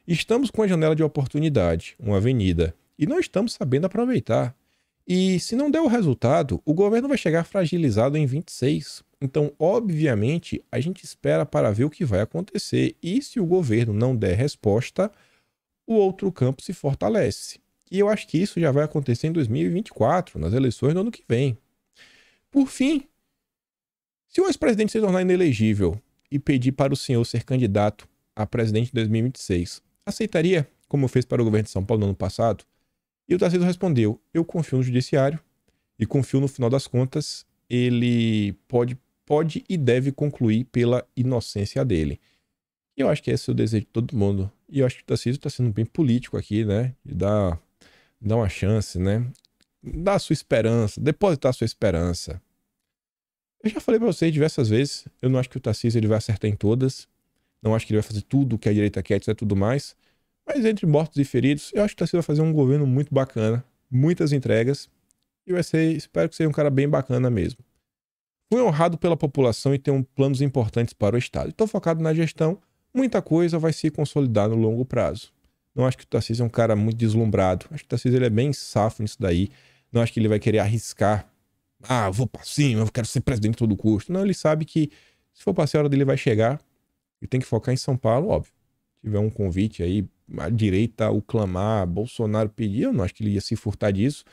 Estamos com a janela de oportunidade, uma avenida, e não estamos sabendo aproveitar. E se não der o resultado, o governo vai chegar fragilizado em 26. Então, obviamente, a gente espera para ver o que vai acontecer. E se o governo não der resposta, o outro campo se fortalece. E eu acho que isso já vai acontecer em 2024, nas eleições do ano que vem. Por fim, se o ex-presidente se tornar inelegível e pedir para o senhor ser candidato a presidente em 2026, aceitaria, como fez para o governo de São Paulo no ano passado? E o Tarcísio respondeu: eu confio no judiciário e confio no final das contas, ele pode e deve concluir pela inocência dele. E eu acho que esse é o desejo de todo mundo. E eu acho que o Tarcísio está sendo bem político aqui, né? De dar uma chance, né? Dar a sua esperança, depositar a sua esperança. Eu já falei para vocês diversas vezes, eu não acho que o Tarcísio ele vai acertar em todas. Não acho que ele vai fazer tudo o que a direita quer, etc, tudo mais. Mas entre mortos e feridos, eu acho que o Tarcísio vai fazer um governo muito bacana, muitas entregas. E espero que seja um cara bem bacana mesmo. Fui honrado pela população e tenho planos importantes para o Estado. Estou focado na gestão, muita coisa vai se consolidar no longo prazo. Não acho que o Tarcísio é um cara muito deslumbrado. Acho que o Tarcísio ele é bem safo nisso daí. Não acho que ele vai querer arriscar. Vou pra cima, eu quero ser presidente a todo custo. Não, ele sabe que se for passar a hora dele vai chegar. E tem que focar em São Paulo, óbvio. Se tiver um convite aí, a direita, o clamar, Bolsonaro pedir, eu não acho que ele ia se furtar disso.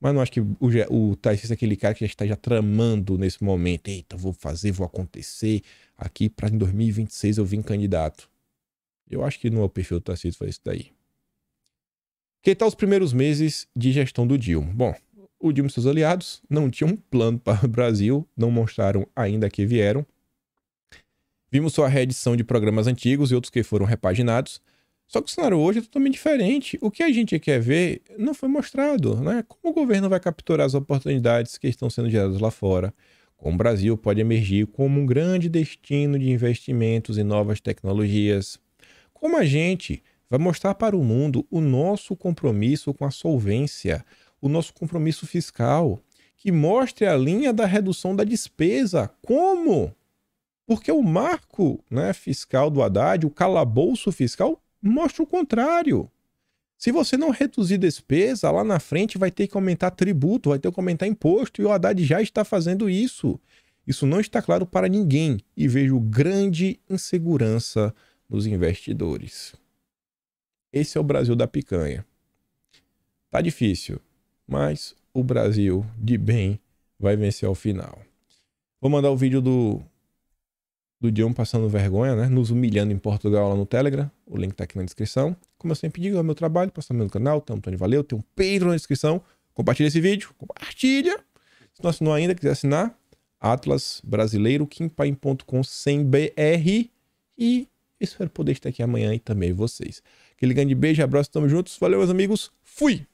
Mas não acho que o Tarcísio é aquele cara que já está tramando nesse momento. Eita, vou acontecer aqui para em 2026 eu vir candidato. Eu acho que não é o perfil do Tarcísio fazer isso daí. Que tal os primeiros meses de gestão do Dilma? Bom, o Dilma e seus aliados não tinham um plano para o Brasil, não mostraram ainda que vieram. Vimos só a reedição de programas antigos e outros que foram repaginados. Só que o cenário hoje é totalmente diferente. O que a gente quer ver não foi mostrado, né? Como o governo vai capturar as oportunidades que estão sendo geradas lá fora. Como o Brasil pode emergir como um grande destino de investimentos em novas tecnologias. Como a gente vai mostrar para o mundo o nosso compromisso com a solvência, o nosso compromisso fiscal, que mostre a linha da redução da despesa. Como? Porque o marco, né, fiscal do Haddad, o calabouço fiscal, mostra o contrário. Se você não reduzir despesa, lá na frente vai ter que aumentar tributo, vai ter que aumentar imposto, e o Haddad já está fazendo isso. Isso não está claro para ninguém e vejo grande insegurança nos investidores. Esse é o Brasil da picanha. Tá difícil, mas o Brasil de bem vai vencer ao final. Vou mandar o vídeo do Dilma passando vergonha, né? Nos humilhando em Portugal lá no Telegram. O link tá aqui na descrição. Como eu sempre digo, é o meu trabalho, passar no meu canal, tem um Tony Valeu, tem um Patreon na descrição. Compartilha esse vídeo, compartilha. Se não assinou ainda, quiser assinar, Atlas Brasileiro, kimpaim.com/BR. E espero poder estar aqui amanhã e também vocês. Aquele grande beijo, abraço, tamo juntos. Valeu, meus amigos. Fui!